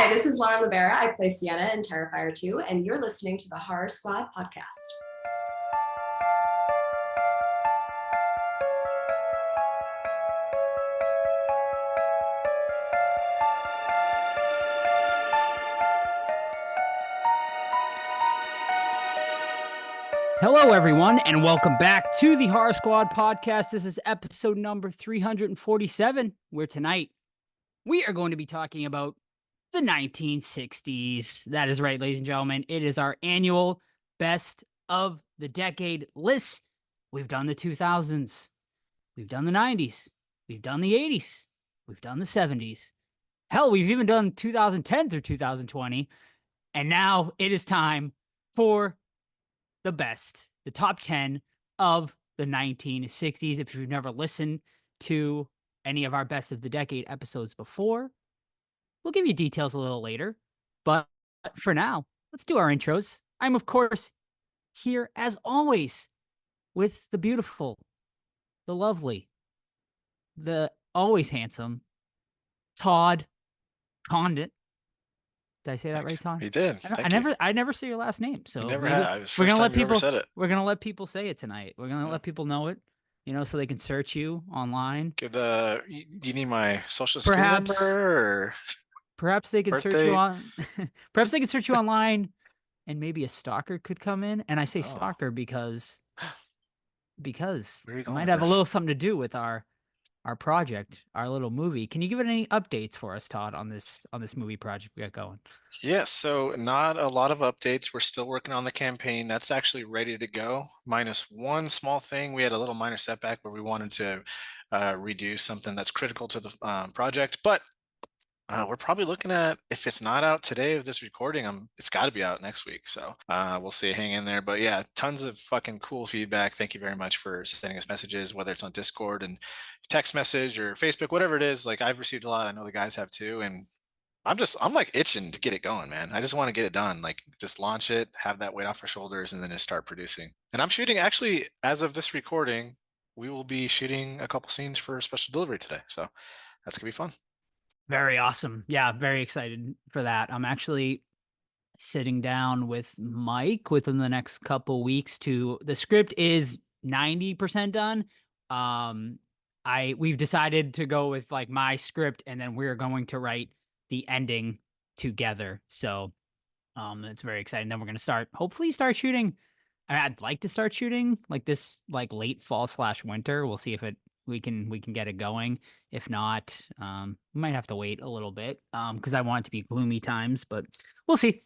Hi, this is Lauren Rivera. I play Sienna in Terrifier 2, and you're listening to the Horror Squad podcast. Hello, everyone, and welcome back to the Horror Squad podcast. This is episode number 347, where tonight we are going to be talking about the 1960s. That is right, ladies and gentlemen. It is our annual best of the decade list. We've done the 2000s. We've done the 90s. We've done the 80s. We've done the 70s. Hell, we've even done 2010 through 2020. And now it is time for the best, the top 10 of the 1960s. If you've never listened to any of our best of the decade episodes before, we'll give you details a little later. But for now, let's do our intros. I'm, of course, here as always with the beautiful, the lovely, the always handsome Todd Condit. Did I say that right, Todd? You did. I never say your last name, so never maybe had. It was we're first gonna let time you ever people. said it. We're gonna let people say it tonight. We're gonna let people know it, so they can search you online. Do you need my social security number or perhaps they can search you birthday? on. Perhaps they can search you online, and maybe a stalker could come in. And I say Oh. stalker because Where are you it going might with have a this? little something to do with our project, our little movie. Can you give it any updates for us, Todd, on this movie project we got going? Yes, so not a lot of updates. We're still working on the campaign. That's actually ready to go, minus one small thing. We had a little minor setback where we wanted to redo something that's critical to the project, but we're probably looking at, if it's not out today of this recording, it's got to be out next week. So we'll see. Hang in there. But yeah, tons of fucking cool feedback. Thank you very much for sending us messages, whether it's on Discord and text message or Facebook, whatever it is. Like, I've received a lot. I know the guys have too. And I'm like itching to get it going, man. I just want to get it done. Like, just launch it, have that weight off our shoulders, and then just start producing. And I'm shooting, actually, as of this recording, we will be shooting a couple scenes for a special delivery today. So that's gonna be fun. Very awesome. Yeah, very excited for that. I'm actually sitting down with Mike within the next couple weeks the script is 90% done. We've decided to go with like my script, and then we're going to write the ending together. So it's very exciting. Then we're gonna hopefully start shooting. I'd like to start shooting like this, like late fall / winter. We'll see if we can get it going. If not, we might have to wait a little bit because I want it to be gloomy times, but we'll see.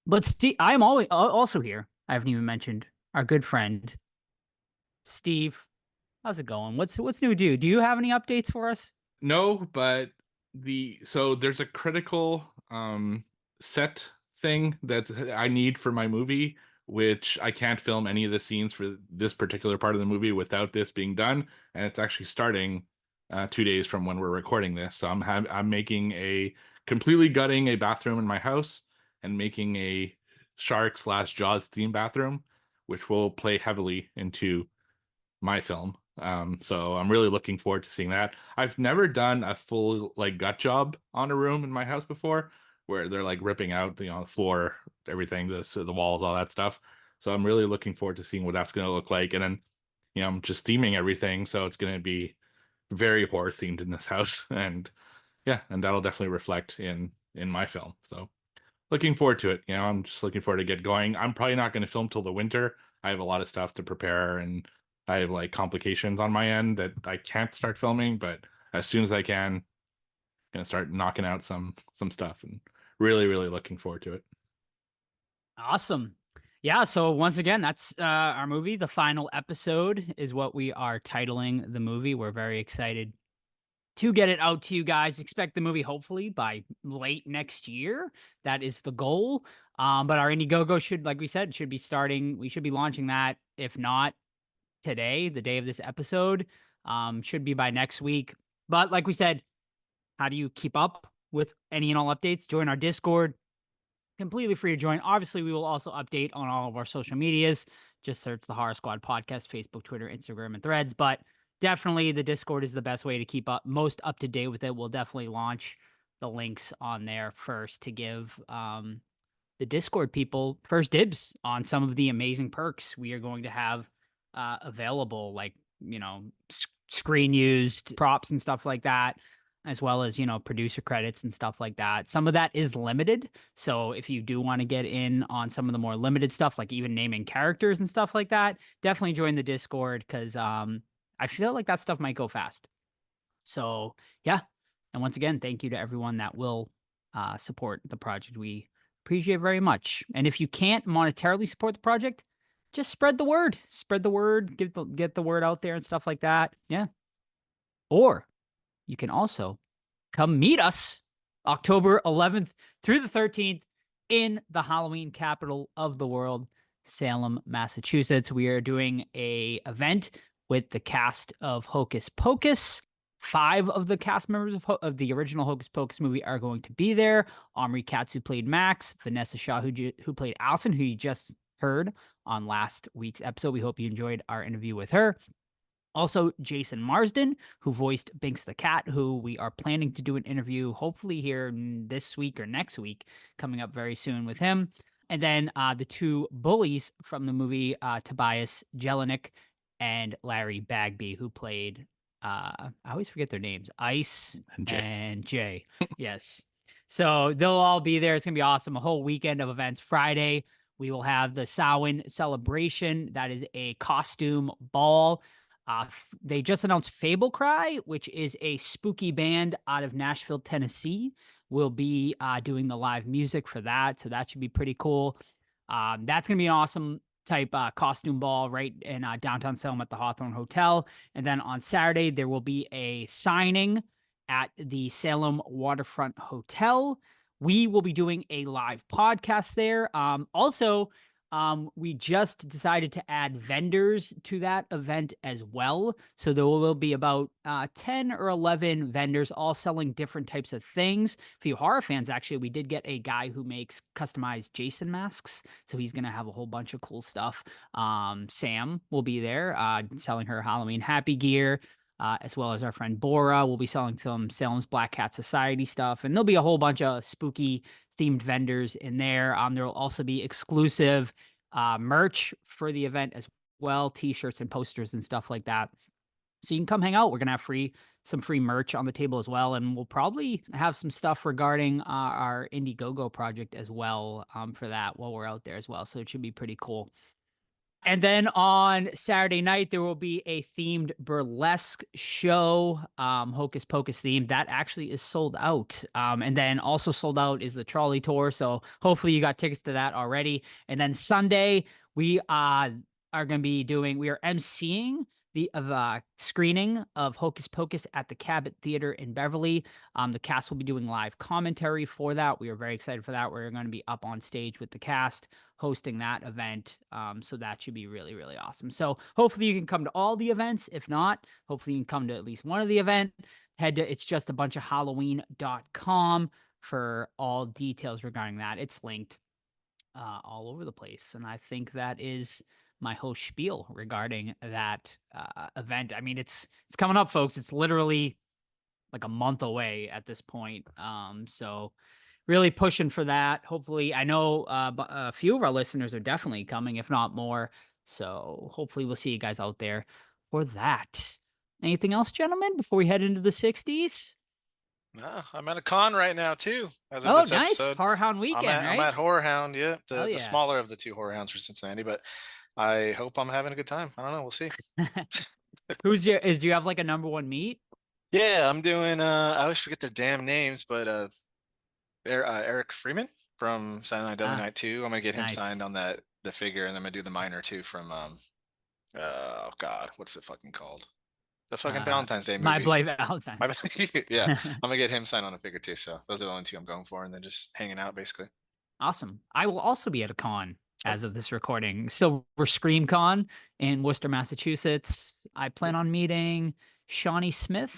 But I'm always also here. I haven't even mentioned our good friend Steve. How's it going? What's new with you? Do you have any updates for us? No, but there's a critical set thing that I need for my movie, which I can't film any of the scenes for this particular part of the movie without this being done, and it's actually starting 2 days from when we're recording this. So I'm making completely gutting a bathroom in my house and making a shark / Jaws theme bathroom, which will play heavily into my film. So I'm really looking forward to seeing that. I've never done a full like gut job on a room in my house before, where they're like ripping out the floor, everything, the walls, all that stuff. So I'm really looking forward to seeing what that's going to look like. And then, I'm just theming everything, so it's going to be very horror themed in this house, and yeah, and that'll definitely reflect in my film. So looking forward to it. I'm just looking forward to get going. I'm probably not going to film till the winter. I have a lot of stuff to prepare, and I have like complications on my end that I can't start filming, but as soon as I can, gonna start knocking out some stuff, and really, really looking forward to it. Awesome. Yeah, so once again, that's our movie. The final episode is what we are titling the movie. We're very excited to get it out to you guys. Expect the movie hopefully by late next year. That is the goal. But our Indiegogo should, like we said, should be starting. We should be launching that, if not today, the day of this episode. Should be by next week. But like we said, how do you keep up with any and all updates? Join our Discord. Completely free to join. Obviously, we will also update on all of our social medias. Just search the Horror Squad podcast, Facebook, Twitter, Instagram, and Threads. But definitely the Discord is the best way to keep up, most up to date with it. We'll definitely launch the links on there first to give the Discord people first dibs on some of the amazing perks we are going to have available, like, screen used props and stuff like that, as well as, producer credits and stuff like that. Some of that is limited. So if you do want to get in on some of the more limited stuff, like even naming characters and stuff like that, definitely join the Discord because I feel like that stuff might go fast. So yeah. And once again, thank you to everyone that will support the project. We appreciate it very much. And if you can't monetarily support the project, just spread the word. Spread the word, get the word out there and stuff like that. Yeah. Or you can also come meet us October 11th through the 13th in the Halloween capital of the world, Salem, Massachusetts. We are doing a event with the cast of Hocus Pocus. 5 of the cast members of the original Hocus Pocus movie are going to be there. Omri Katz, who played Max, Vanessa Shaw, who played Allison, who you just heard on last week's episode. We hope you enjoyed our interview with her. Also, Jason Marsden, who voiced Binks the Cat, who we are planning to do an interview hopefully here this week or next week, coming up very soon with him. And then the 2 bullies from the movie, Tobias Jelinek and Larry Bagby, who played, I always forget their names, Ice and Jay. Yes. So they'll all be there. It's going to be awesome. A whole weekend of events. Friday, we will have the Samhain celebration. That is a costume ball. They just announced Fable Cry, which is a spooky band out of Nashville, Tennessee. Will be doing the live music for that. So that should be pretty cool. That's going to be an awesome type costume ball right in downtown Salem at the Hawthorne Hotel. And then on Saturday, there will be a signing at the Salem Waterfront Hotel. We will be doing a live podcast there. Also, we just decided to add vendors to that event as well. So there will be about 10 or 11 vendors all selling different types of things. For you horror fans, actually, we did get a guy who makes customized Jason masks. So he's going to have a whole bunch of cool stuff. Sam will be there selling her Halloween Happy gear. As well as our friend Bora will be selling some Salem's Black Cat Society stuff. And there'll be a whole bunch of spooky themed vendors in there. There will also be exclusive merch for the event as well, t-shirts and posters and stuff like that. So you can come hang out. We're going to have some free merch on the table as well. And we'll probably have some stuff regarding our Indiegogo project as well for that while we're out there as well. So it should be pretty cool. And then on Saturday night, there will be a themed burlesque show, Hocus Pocus themed. That actually is sold out. And then also sold out is the trolley tour. So hopefully you got tickets to that already. And then Sunday, we are going to be we are emceeing the screening of Hocus Pocus at the Cabot Theater in Beverly. The cast will be doing live commentary for that. We are very excited for that. We're going to be up on stage with the cast hosting that event. So that should be really, really awesome. So hopefully you can come to all the events. If not, hopefully you can come to at least one of the event. Head to it's just a bunch of Halloween.com for all details regarding that. It's linked all over the place. And I think that is my whole spiel regarding that event. I mean, it's coming up, folks. It's literally like a month away at this point. So really pushing for that. Hopefully, I know a few of our listeners are definitely coming, if not more. So hopefully we'll see you guys out there for that. Anything else, gentlemen, before we head into the 60s? No, I'm at a con right now too. As of this nice. episode. Horror Hound weekend, right? I'm at Horror Hound, yeah. Yeah. The smaller of the 2 Horror Hounds for Cincinnati, but I hope I'm having a good time. I don't know. We'll see. Do you have like a number 1 meet? Yeah, I'm doing I always forget their damn names, but Eric Freeman from Silent Night Deadly Night 2. I'm gonna get him signed on the figure, and I'm gonna do the minor too from oh god, what's it fucking called? The fucking Valentine's Day movie. My Blade Valentine. Yeah, I'm gonna get him signed on a figure too. So those are the only 2 I'm going for, and then just hanging out basically. Awesome. I will also be at a con as of this recording. Silver Scream Con in Worcester, Massachusetts. I plan on meeting Shawnee Smith.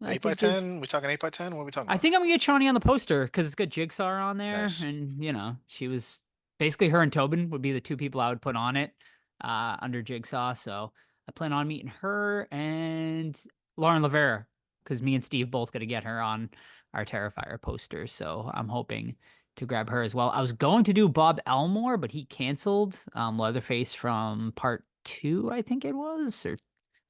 8x10? We talking 8x10? What are we talking about? I think I'm gonna get Shawnee on the poster because it's got Jigsaw on there. Nice. And she was basically, her and Tobin would be the 2 people I would put on it under Jigsaw. So I plan on meeting her and Lauren Lavera because me and Steve both got to get her on our Terrifier poster. So I'm hoping to grab her as well. I was going to do Bob Elmore, but he canceled Leatherface from part 2, I think it was, or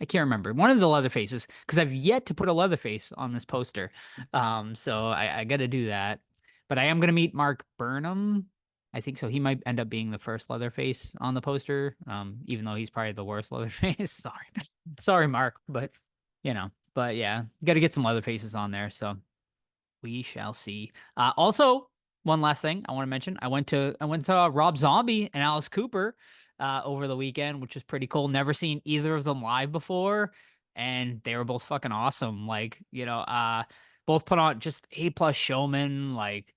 I can't remember. One of the Leatherfaces, because I've yet to put a Leatherface on this poster. So I got to do that. But I am going to meet Mark Burnham. I think so. He might end up being the first Leatherface on the poster, even though he's probably the worst Leatherface. Sorry. Sorry, Mark. But, but yeah, got to get some Leatherfaces on there. So we shall see. Also, one last thing I want to mention. I went to Rob Zombie and Alice Cooper over the weekend, which was pretty cool. Never seen either of them live before, and they were both fucking awesome. Like, both put on just A+ showman, like,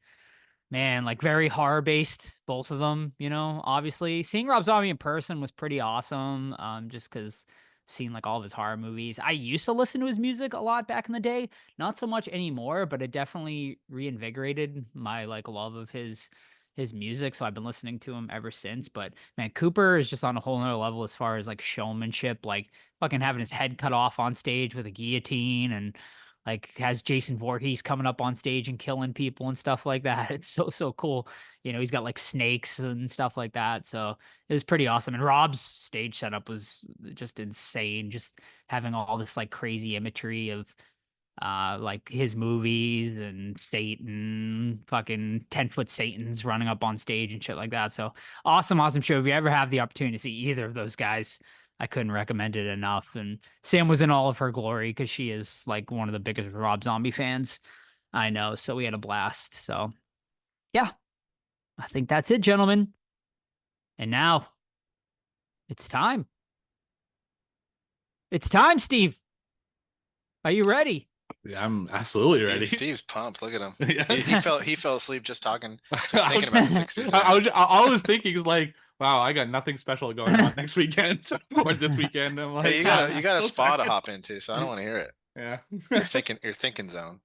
man, like very horror based, both of them, obviously. Seeing Rob Zombie in person was pretty awesome. Just because seen like all of his horror movies. I used to listen to his music a lot back in the day, not so much anymore, but it definitely reinvigorated my like love of his music. So I've been listening to him ever since. But man, Cooper is just on a whole nother level as far as like showmanship, like fucking having his head cut off on stage with a guillotine, and like has Jason Voorhees coming up on stage and killing people and stuff like that. It's so cool. He's got like snakes and stuff like that. So it was pretty awesome. And Rob's stage setup was just insane. Just having all this like crazy imagery of like his movies and Satan, fucking 10-foot Satans running up on stage and shit like that. So awesome show. If you ever have the opportunity to see either of those guys, I couldn't recommend it enough. And Sam was in all of her glory because she is like one of the biggest Rob Zombie fans I know. So we had a blast. So yeah, I think that's it, gentlemen. And now it's time. It's time, Steve. Are you ready? Yeah, I'm absolutely ready. Steve's pumped. Look at him. Yeah. He fell asleep just thinking about the 60s. I was thinking like, wow, I got nothing special going on next weekend or this weekend. I'm like, hey, you got a spa to hop into, so I don't want to hear it. Yeah. Your thinking zone.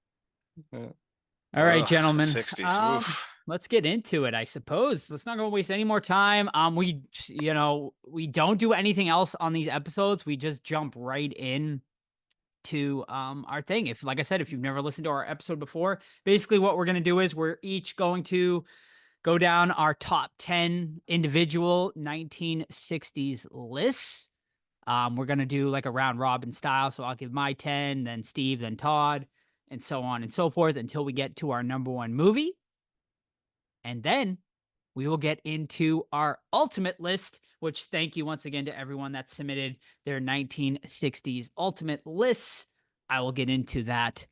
All right, gentlemen. 60s. Let's get into it, I suppose. Let's not go waste any more time. We don't do anything else on these episodes. We just jump right in to our thing. If, like I said, if you've never listened to our episode before, basically what we're going to do is we're each going to go down our top 10 individual 1960s lists. We're going to do like a round robin style. So I'll give my 10, then Steve, then Todd, and so on and so forth until we get to our number one movie. And then we will get into our ultimate list, which thank you once again to everyone that submitted their 1960s ultimate lists. I will get into that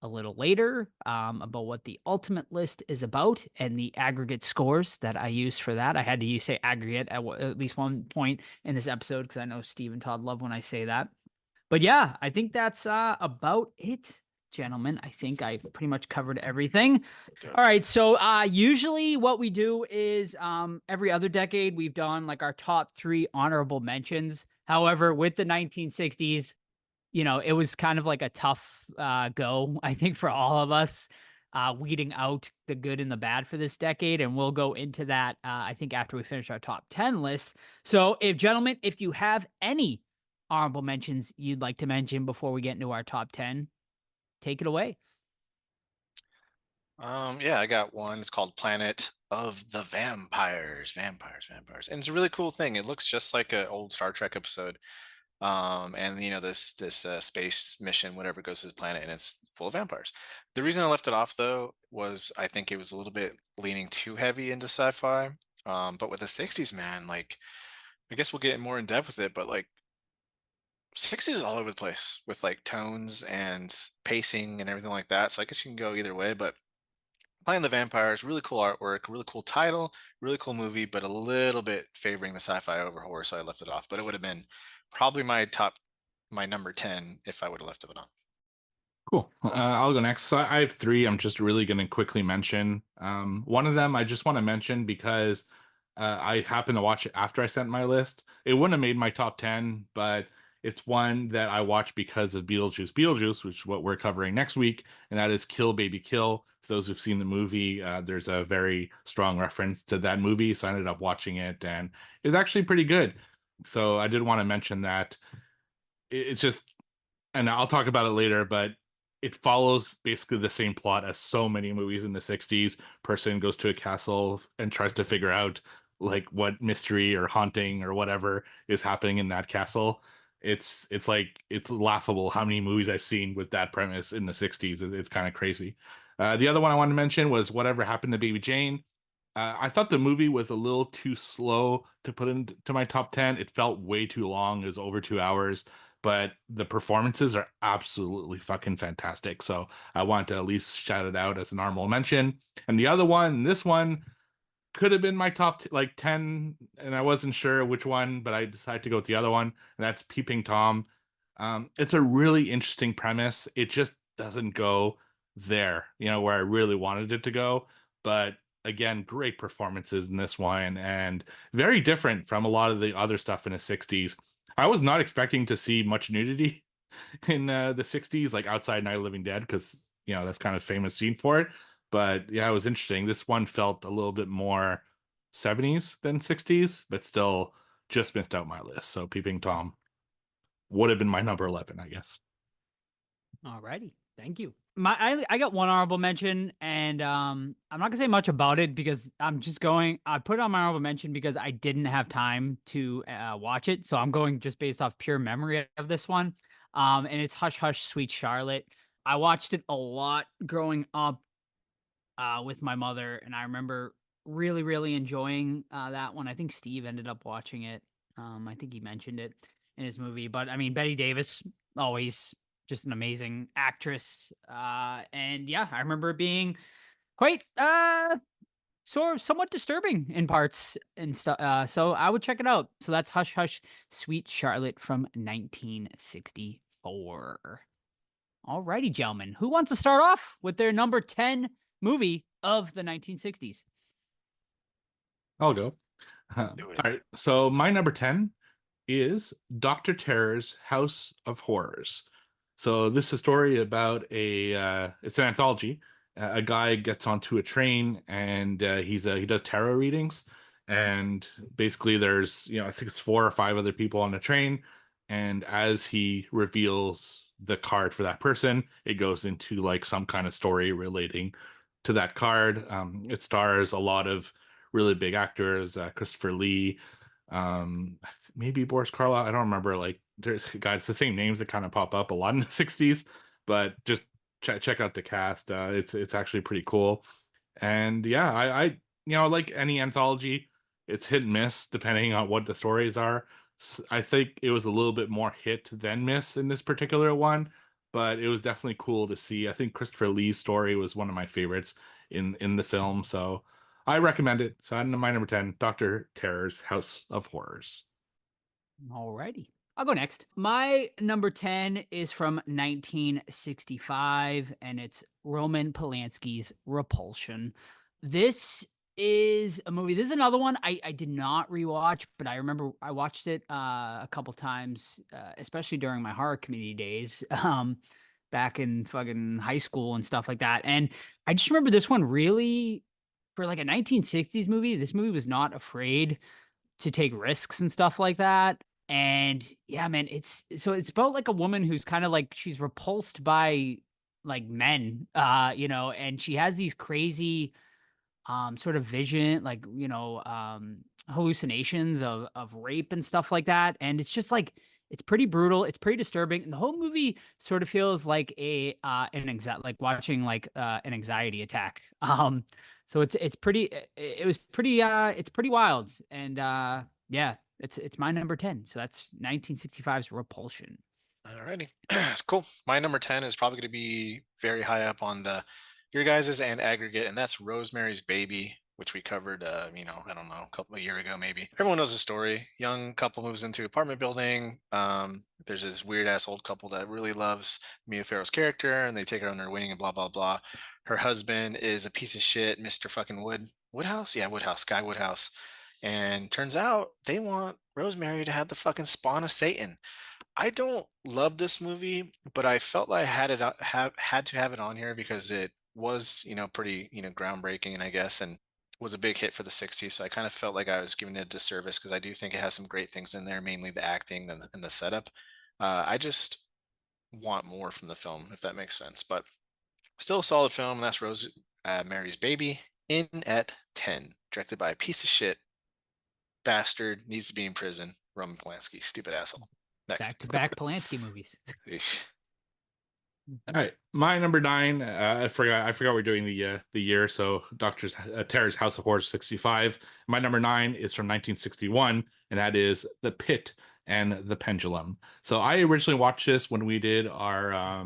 a little later about what the ultimate list is about and the aggregate scores that I use for that. I had to say aggregate at least one point in this episode because I know Steve and Todd love when I say that. But yeah, I think that's about it, gentlemen. I think I've pretty much covered everything. All right. So usually what we do is every other decade we've done like our top 3 honorable mentions. However, with the 1960s, it was kind of like a tough go, I think, for all of us, weeding out the good and the bad for this decade. And we'll go into that, I think, after we finish our top 10 lists. So gentlemen, if you have any honorable mentions you'd like to mention before we get into our top 10, take it away. Yeah, I got one. It's called Planet of the Vampires. And it's a really cool thing. It looks just like an old Star Trek episode. And this space mission, whatever, goes to the planet, and it's full of vampires. The reason I left it off though was I think it was a little bit leaning too heavy into sci-fi. But with the 60s, man, like I guess we'll get more in depth with it, but like 60s is all over the place with like tones and pacing and everything like that. So I guess you can go either way, but Planet of the Vampires, really cool artwork, really cool title, really cool movie, but a little bit favoring the sci-fi over horror, so I left it off. But it would have been probably my number 10 if I would have left it on. Cool. I'll go next. So I have 3. I'm just really going to quickly mention. One of them I just want to mention because I happened to watch it after I sent my list. It wouldn't have made my top 10, but it's one that I watched because of Beetlejuice, which is what we're covering next week, and that is Kill Baby Kill. For those who've seen the movie, there's a very strong reference to that movie, so I ended up watching it, and it's actually pretty good. So I did want to mention that it's just, and I'll talk about it later, but it follows basically the same plot as so many movies in the 60s. Person goes to a castle and tries to figure out like what mystery or haunting or whatever is happening in that castle. It's like it's laughable how many movies I've seen with that premise in the 60s. It's kind of crazy. The other one I wanted to mention was Whatever Happened to Baby Jane. I thought the movie was a little too slow to put into my top 10. It felt way too long. It was over 2 hours, but the performances are absolutely fucking fantastic. So I want to at least shout it out as an honorable mention. And the other one, this one could have been my like 10, and I wasn't sure which one, but I decided to go with the other one, and that's Peeping Tom. It's a really interesting premise. It just doesn't go there, where I really wanted it to go. But again, great performances in this one, and very different from a lot of the other stuff in the 60s. I was not expecting to see much nudity in the 60s, like outside Night of the Living Dead, because that's kind of famous scene for it. But yeah, it was interesting. This one felt a little bit more 70s than 60s, but still just missed out my list. So Peeping Tom would have been my number 11, I guess. Alrighty, thank you. I got one honorable mention, and I'm not gonna say much about it because I put it on my honorable mention because I didn't have time to watch it, so I'm going just based off pure memory of this one. And it's Hush Hush Sweet Charlotte. I watched it a lot growing up with my mother, and I remember really, really enjoying that one. I think Steve ended up watching it. I think he mentioned it in his movie, but I mean, Betty Davis, always just an amazing actress. And yeah, I remember it being quite somewhat disturbing in parts and stuff. So I would check it out. So that's Hush Hush Sweet Charlotte from 1964. Alrighty, gentlemen. Who wants to start off with their number 10 movie of the 1960s? I'll go. Do All it. right. So my number 10 is Dr. Terror's House of Horrors. So this is a story about it's an anthology. A guy gets onto a train and he does tarot readings. And basically there's, I think it's 4 or 5 other people on the train. And as he reveals the card for that person, it goes into like some kind of story relating to that card. It stars a lot of really big actors, Christopher Lee, maybe Boris Karloff. I don't remember. Like, there's guys, it's the same names that kind of pop up a lot in the 60s, but just check out the cast. It's actually pretty cool. And yeah, I like any anthology, it's hit and miss depending on what the stories are. I think it was a little bit more hit than miss in this particular one, but it was definitely cool to see. I think Christopher Lee's story was one of my favorites in the film, so I recommend it. So I'm my number 10, Dr. Terror's House of Horrors. Alrighty. I'll go next. My number 10 is from 1965, and it's Roman Polanski's Repulsion. This is a movie. This is another one I did not rewatch, but I remember I watched it a couple times, especially during my horror community days, back in fucking high school and stuff like that. And I just remember this one really, for like a 1960s movie, this movie was not afraid to take risks and stuff like that. And yeah, man, it's about like a woman who's kind of like she's repulsed by like men, and she has these crazy sort of vision, like, hallucinations of rape and stuff like that. And it's just like it's pretty brutal, it's pretty disturbing, and the whole movie sort of feels like like watching like an anxiety attack. So it's pretty it was pretty it's pretty wild. And yeah, it's my number 10. So that's 1965's Repulsion. Alrighty, it's cool. My number 10 is probably going to be very high up on your guys's and aggregate, and that's Rosemary's Baby, which we covered, I don't know, a couple of years ago, maybe. Everyone knows the story. Young couple moves into apartment building. There's this weird ass old couple that really loves Mia Farrow's character, and they take her on their wing and blah blah blah. Her husband is a piece of shit, Mr. fucking Woodhouse, yeah, Woodhouse, Guy Woodhouse, and turns out they want Rosemary to have the fucking spawn of Satan. I don't love this movie, but I felt like I had to have it on here because it was, pretty, groundbreaking, and I guess, and was a big hit for the 60s. So I kind of felt like I was giving it a disservice because I do think it has some great things in there, mainly the acting and the setup. I just want more from the film, if that makes sense. But still a solid film. And that's Mary's Baby in at 10, directed by a piece of shit bastard, needs to be in prison, Roman Polanski, stupid asshole. Next. Back-to-back Polanski movies. Eesh. All right, my number 9. I forgot we're doing the year. So Doctor Terror's House of Horrors 65. My number 9 is from 1961, and that is The Pit and the Pendulum. So I originally watched this when we did our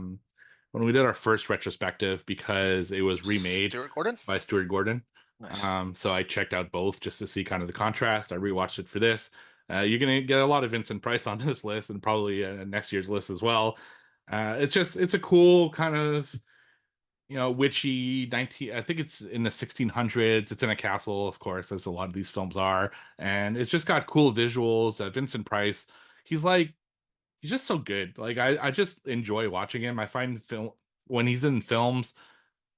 first retrospective because it was remade Stuart Gordon? by Stuart Gordon. Nice. So I checked out both just to see kind of the contrast. I rewatched it for this. You're gonna get a lot of Vincent Price on this list, and probably next year's list as well. It's a cool kind of, witchy 19, I think it's in the 1600s. It's in a castle, of course, as a lot of these films are, and it's just got cool visuals. Vincent Price, he's just so good. Like I just enjoy watching him. I find film when he's in films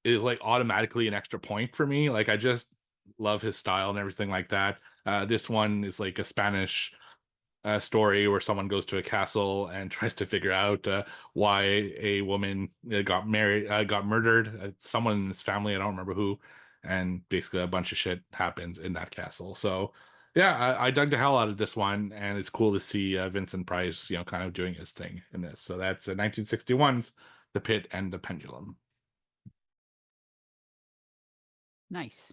is like automatically an extra point for me. Like I just love his style and everything like that. This one is like a Spanish story where someone goes to a castle and tries to figure out why a woman got murdered. Someone in his family, I don't remember who, and basically a bunch of shit happens in that castle. So yeah, I dug the hell out of this one, and it's cool to see Vincent Price, kind of doing his thing in this. So that's 1961's The Pit and the Pendulum. Nice.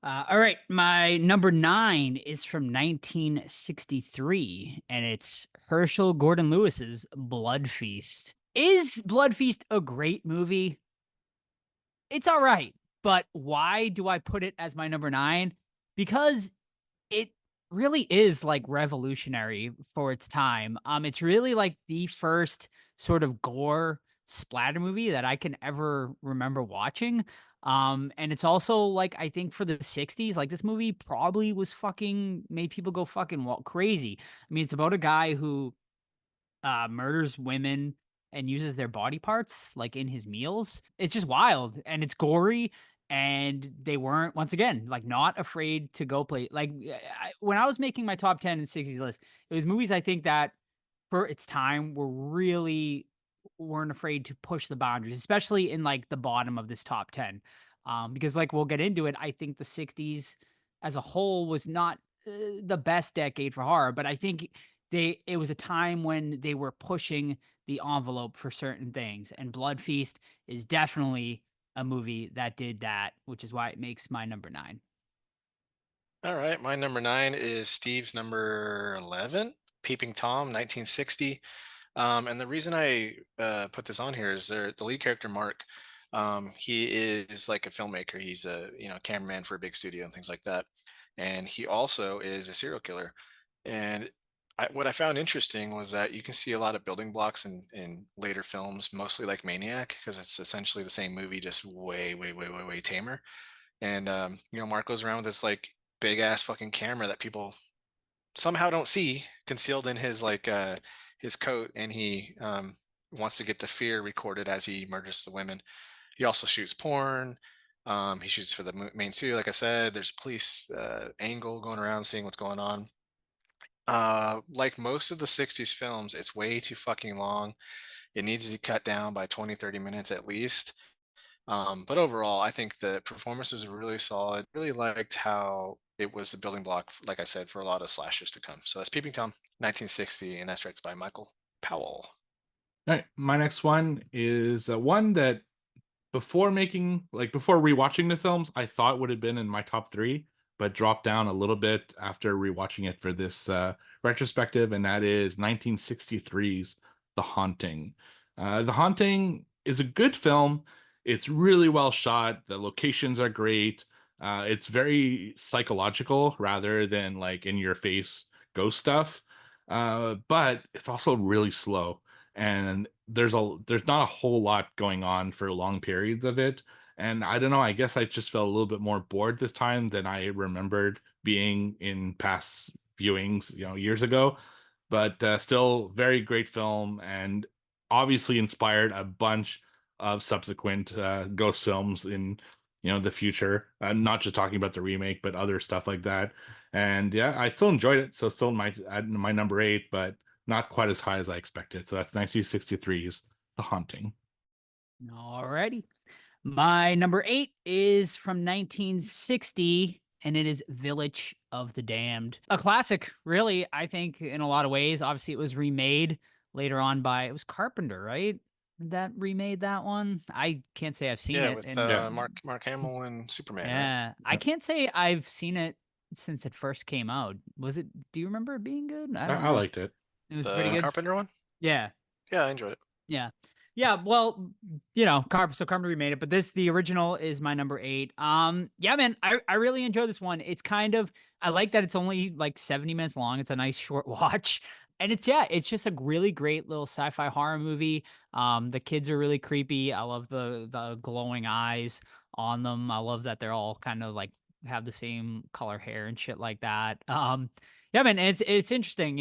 All right, my number 9 is from 1963, and it's Herschel Gordon Lewis's Blood Feast. Is Blood Feast a great movie? It's all right, but why do I put it as my number 9? Because it really is like revolutionary for its time. It's really like the first sort of gore splatter movie that I can ever remember watching. And it's also like, I think for the 60s, like this movie probably was made people go fucking crazy. I mean, it's about a guy who murders women and uses their body parts like in his meals. It's just wild and it's gory. And they weren't, once again, like not afraid to go play. Like when I was making my top 10 and 60s list, it was movies I think that for its time weren't afraid to push the boundaries, especially in like the bottom of this top 10. Because like we'll get into it, I think the 60s as a whole was not the best decade for horror, but I think it was a time when they were pushing the envelope for certain things, and Blood Feast is definitely a movie that did that, which is why it makes my number 9. All right, my number 9 is Steve's number 11, Peeping Tom, 1960. And the reason I put this on here is the lead character, Mark. He is like a filmmaker. He's a cameraman for a big studio and things like that. And he also is a serial killer. And what I found interesting was that you can see a lot of building blocks in later films, mostly like Maniac, because it's essentially the same movie, just way, way, way, way, way tamer. And Mark goes around with this like big ass fucking camera that people somehow don't see, concealed in his his coat, and he wants to get the fear recorded as he murders the women. He also shoots porn. He shoots for the main studio, like I said. There's a police angle going around, seeing what's going on. Like most of the 60s films, it's way too fucking long. It needs to be cut down by 20-30 minutes at least. But overall, I think the performances were really solid. Really liked how it was the building block, like I said, for a lot of slashers to come. So that's Peeping Tom, 1960, and that's directed by Michael Powell. All right, my next one is one that before rewatching the films, I thought would have been in my top 3, but dropped down a little bit after rewatching it for this retrospective, and that is 1963's The Haunting. The Haunting is a good film. It's really well shot. The locations are great. It's very psychological rather than like in your face ghost stuff. But it's also really slow, and there's not a whole lot going on for long periods of it. And I don't know, I guess I just felt a little bit more bored this time than I remembered being in past viewings, years ago. But still very great film, and obviously inspired a bunch of subsequent ghost films in the future. Not just talking about the remake, but other stuff like that. And yeah, I still enjoyed it. So still my number 8, but not quite as high as I expected. So that's 1963's The Haunting. Alrighty. My number 8 is from 1960, and it is Village of the Damned. A classic, really, I think, in a lot of ways. Obviously, it was remade later on by, it was Carpenter, right? That remade that one. I can't say I've seen Yeah, it. with And Yeah. Mark Hamill and Superman, right? yeah, I Yeah. can't say I've seen it since it first came out. Was it, do you remember it being good? I don't I know. liked it. It was pretty The good. Carpenter one? Yeah. Yeah, I enjoyed it. Yeah. Yeah, well, Carpenter remade it, but the original is my number 8. Yeah, man, I really enjoy this one. It's kind of, I like that it's only like 70 minutes long. It's a nice short watch. And it's just a really great little sci-fi horror movie. The kids are really creepy. I love the glowing eyes on them. I love that they're all kind of like have the same color hair and shit like that. Yeah, man, it's interesting,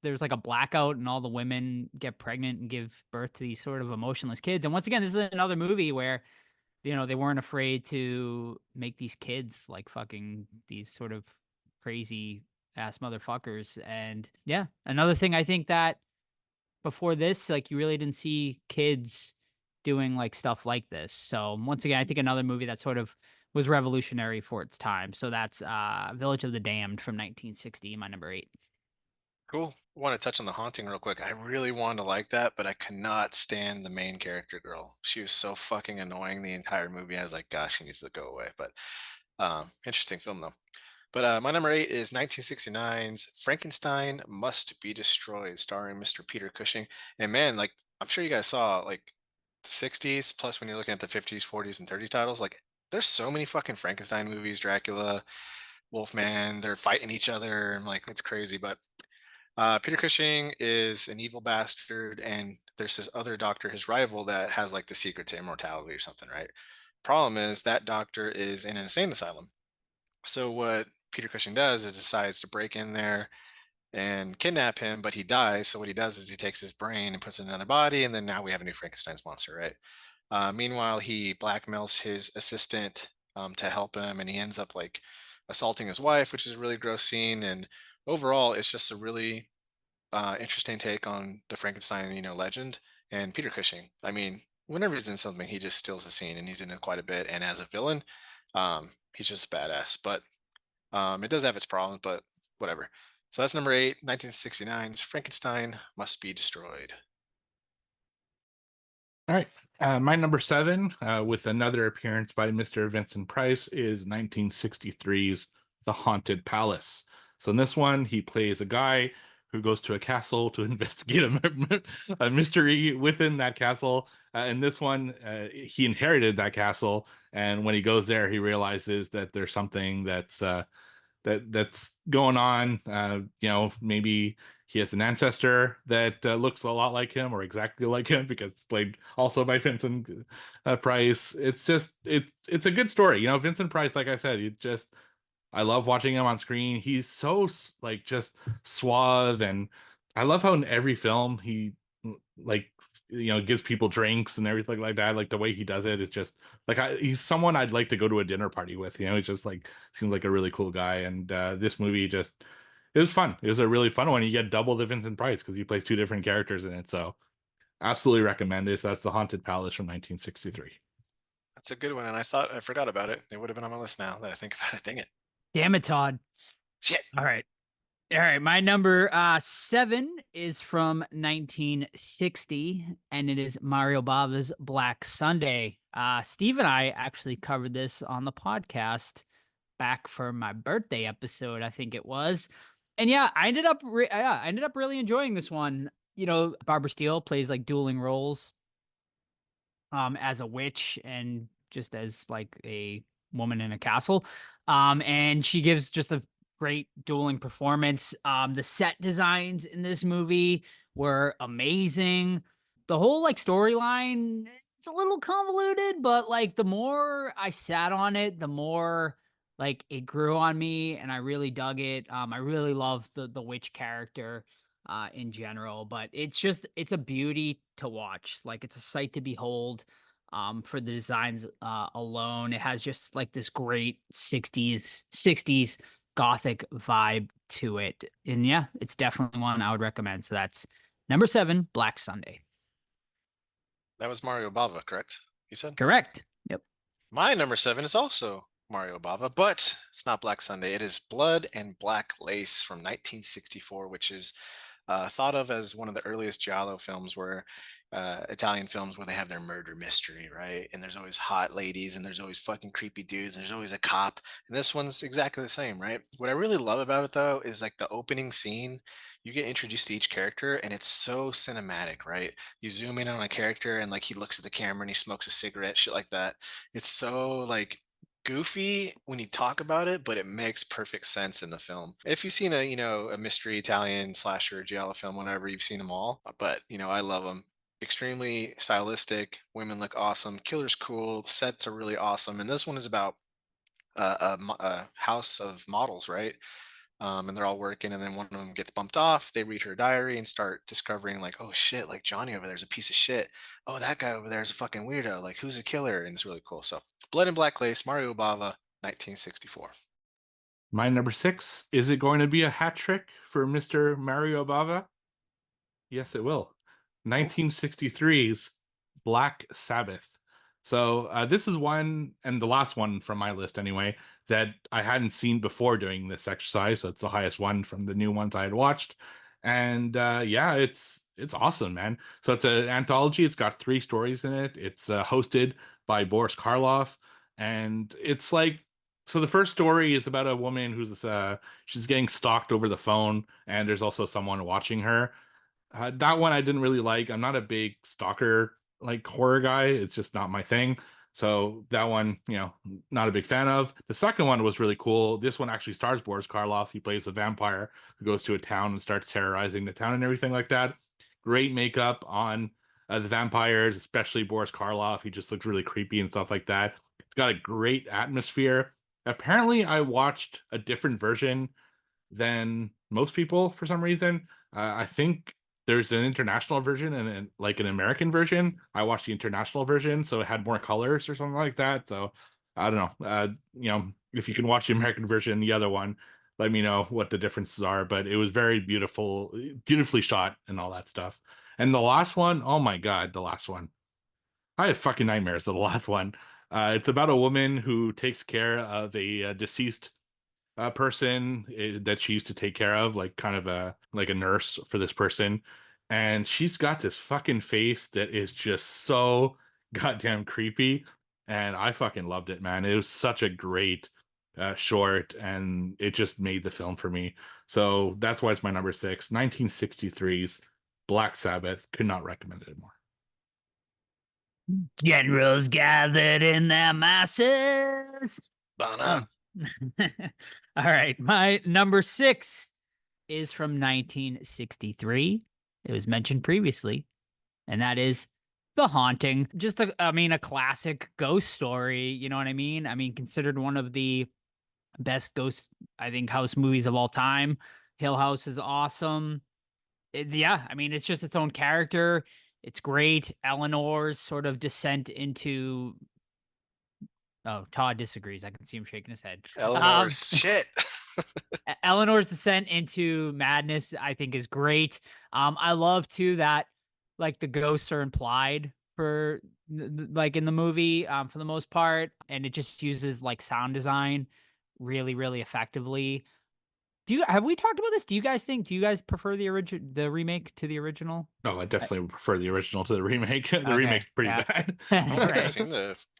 there's like a blackout and all the women get pregnant and give birth to these sort of emotionless kids. And once again, this is another movie where, they weren't afraid to make these kids like fucking these sort of crazy ass motherfuckers. And yeah, another thing I think that before this, like you really didn't see kids doing like stuff like this. So once again, I think another movie that sort of was revolutionary for its time. So that's Village of the Damned from 1960, my number 8. Cool. I want to touch on The Haunting real quick. I really wanted to like that, but I could not stand the main character girl. She was so fucking annoying the entire movie. I was like, gosh, she needs to go away. But interesting film though. But my number 8 is 1969's Frankenstein Must Be Destroyed, starring Mr. Peter Cushing. And man, like I'm sure you guys saw like the 60s, plus when you're looking at the 50s, 40s, and 30s titles, like there's so many fucking Frankenstein movies, Dracula, Wolfman, they're fighting each other, and like it's crazy. But Peter Cushing is an evil bastard, and there's this other doctor, his rival, that has like the secret to immortality or something, right? Problem is that doctor is in an insane asylum. So what Peter Cushing does is decides to break in there and kidnap him, but he dies. So what he does is he takes his brain and puts it in another body, and then now we have a new Frankenstein's monster, right? Meanwhile, he blackmails his assistant to help him, and he ends up like assaulting his wife, which is a really gross scene. And overall, it's just a really interesting take on the Frankenstein, legend. And Peter Cushing, I mean, whenever he's in something, he just steals the scene, and he's in it quite a bit. And as a villain, he's just badass. But it does have its problems, but whatever. So that's number 8, 1969's Frankenstein Must Be Destroyed. All right. My number 7, with another appearance by Mr. Vincent Price, is 1963's The Haunted Palace. So in this one, he plays a guy who goes to a castle to investigate a mystery within that castle. In this one, he inherited that castle, and when he goes there, he realizes that there's something that's going on. Maybe he has an ancestor that looks a lot like him or exactly like him, because it's played also by Vincent Price. It's a good story. Vincent Price, like I said, I love watching him on screen. He's so like just suave, and I love how in every film he like gives people drinks and everything like that. Like the way he does it is just like he's someone I'd like to go to a dinner party with. He's just like seems like a really cool guy. And this movie it was fun. It was a really fun one. You get double the Vincent Price because he plays 2 different characters in it. So absolutely recommend it. So that's The Haunted Palace from 1963. That's a good one, and I forgot about it. It would have been on my list now that I think about it. Dang it. Damn it, Todd. Shit. All right. My number 7 is from 1960, and it is Mario Bava's Black Sunday. Steve and I actually covered this on the podcast back for my birthday episode, I think it was. And yeah, I ended up really enjoying this one. Barbara Steele plays like dueling roles as a witch and just as like a woman in a castle. And she gives just a great dueling performance. The set designs in this movie were amazing. The whole like storyline, it's a little convoluted, but like the more I sat on it, the more like it grew on me, and I really dug it. I really love the witch character in general, but it's a beauty to watch. Like it's a sight to behold. For the designs alone, it has just like this great 60s gothic vibe to it. And yeah, it's definitely one I would recommend. So that's number 7, Black Sunday. That was Mario Bava, correct? You said? Correct. Yep. My number 7 is also Mario Bava, but it's not Black Sunday. It is Blood and Black Lace from 1964, which is thought of as one of the earliest Giallo films, where Italian films where they have their murder mystery, right? And there's always hot ladies, and there's always fucking creepy dudes. And there's always a cop, and this one's exactly the same, right? What I really love about it though is like the opening scene. You get introduced to each character, and it's so cinematic, right? You zoom in on a character, and like he looks at the camera and he smokes a cigarette, shit like that. It's so like goofy when you talk about it, but it makes perfect sense in the film. If you've seen a mystery Italian slasher giallo film, whatever, you've seen them all. But I love them. Extremely stylistic. Women look awesome. Killer's cool. Sets are really awesome. And this one is about a house of models, right? And they're all working, and then one of them gets bumped off. They read her diary and start discovering, like, oh shit, like Johnny over there's a piece of shit. Oh, that guy over there is a fucking weirdo. Like, who's a killer? And it's really cool. So, Blood and Black Lace, Mario Bava, 1964. My number 6, is it going to be a hat trick for Mr. Mario Bava? Yes, it will. 1963's Black Sabbath. So this is one, and the last one from my list anyway, that I hadn't seen before doing this exercise. So it's the highest one from the new ones I had watched. And yeah, it's awesome, man. So it's an anthology. It's got 3 stories in it. It's hosted by Boris Karloff. And it's like, so the first story is about a woman who's she's getting stalked over the phone, and there's also someone watching her. That one I didn't really like. I'm not a big stalker like horror guy. It's just not my thing. So that one, not a big fan of. The second one was really cool. This one actually stars Boris Karloff. He plays a vampire who goes to a town and starts terrorizing the town and everything like that. Great makeup on the vampires, especially Boris Karloff. He just looks really creepy and stuff like that. It's got a great atmosphere. Apparently, I watched a different version than most people for some reason. I think there's an international version and like an American version. I watched the international version, so it had more colors or something like that. So I don't know. If you can watch the American version, the other one, let me know what the differences are. But it was very beautifully shot and all that stuff. And the last one, oh my god, the last one. I have fucking nightmares of the last one. It's about a woman who takes care of a deceased person that she used to take care of, like kind of a nurse for this person, and she's got this fucking face that is just so goddamn creepy, and I fucking loved it, man. It was such a great short, and it just made the film for me. So that's why it's my number 6. 1963's Black Sabbath. Could not recommend it more. Generals gathered in their masses. Banana. All right, my number 6 is from 1963. It was mentioned previously, and that is The Haunting. Just a classic ghost story. You know what I mean? I mean, considered one of the best ghost, I think, house movies of all time. Hill House is awesome. It's just its own character. It's great. Eleanor's sort of descent into... Oh, Todd disagrees. I can see him shaking his head. Eleanor's shit. Eleanor's descent into madness, I think, is great. I love too that like the ghosts are implied for like in the movie for the most part, and it just uses like sound design really, really effectively. Have we talked about this? Do you guys prefer the remake to the original? No, I definitely prefer the original to the remake. The remake's pretty bad. I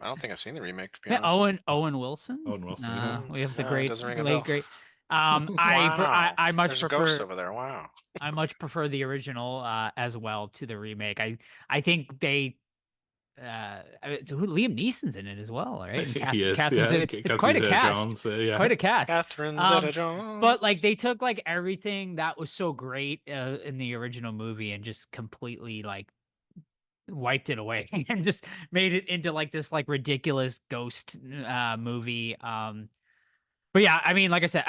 don't think I've seen the remake. To be honest. Owen Wilson. Owen Wilson. We have the doesn't ring a bell. great. Wow. I much There's prefer a ghost over there. Wow. I much prefer the original as well to the remake. I think they Liam Neeson's in it as well, right? He is. Catherine's in it. It's quite a cast. Jones, yeah. Quite a cast. Catherine Zeta-Jones. But like they took like everything that was so great in the original movie and just completely like wiped it away and just made it into like this like ridiculous ghost movie. But yeah, I mean, like I said,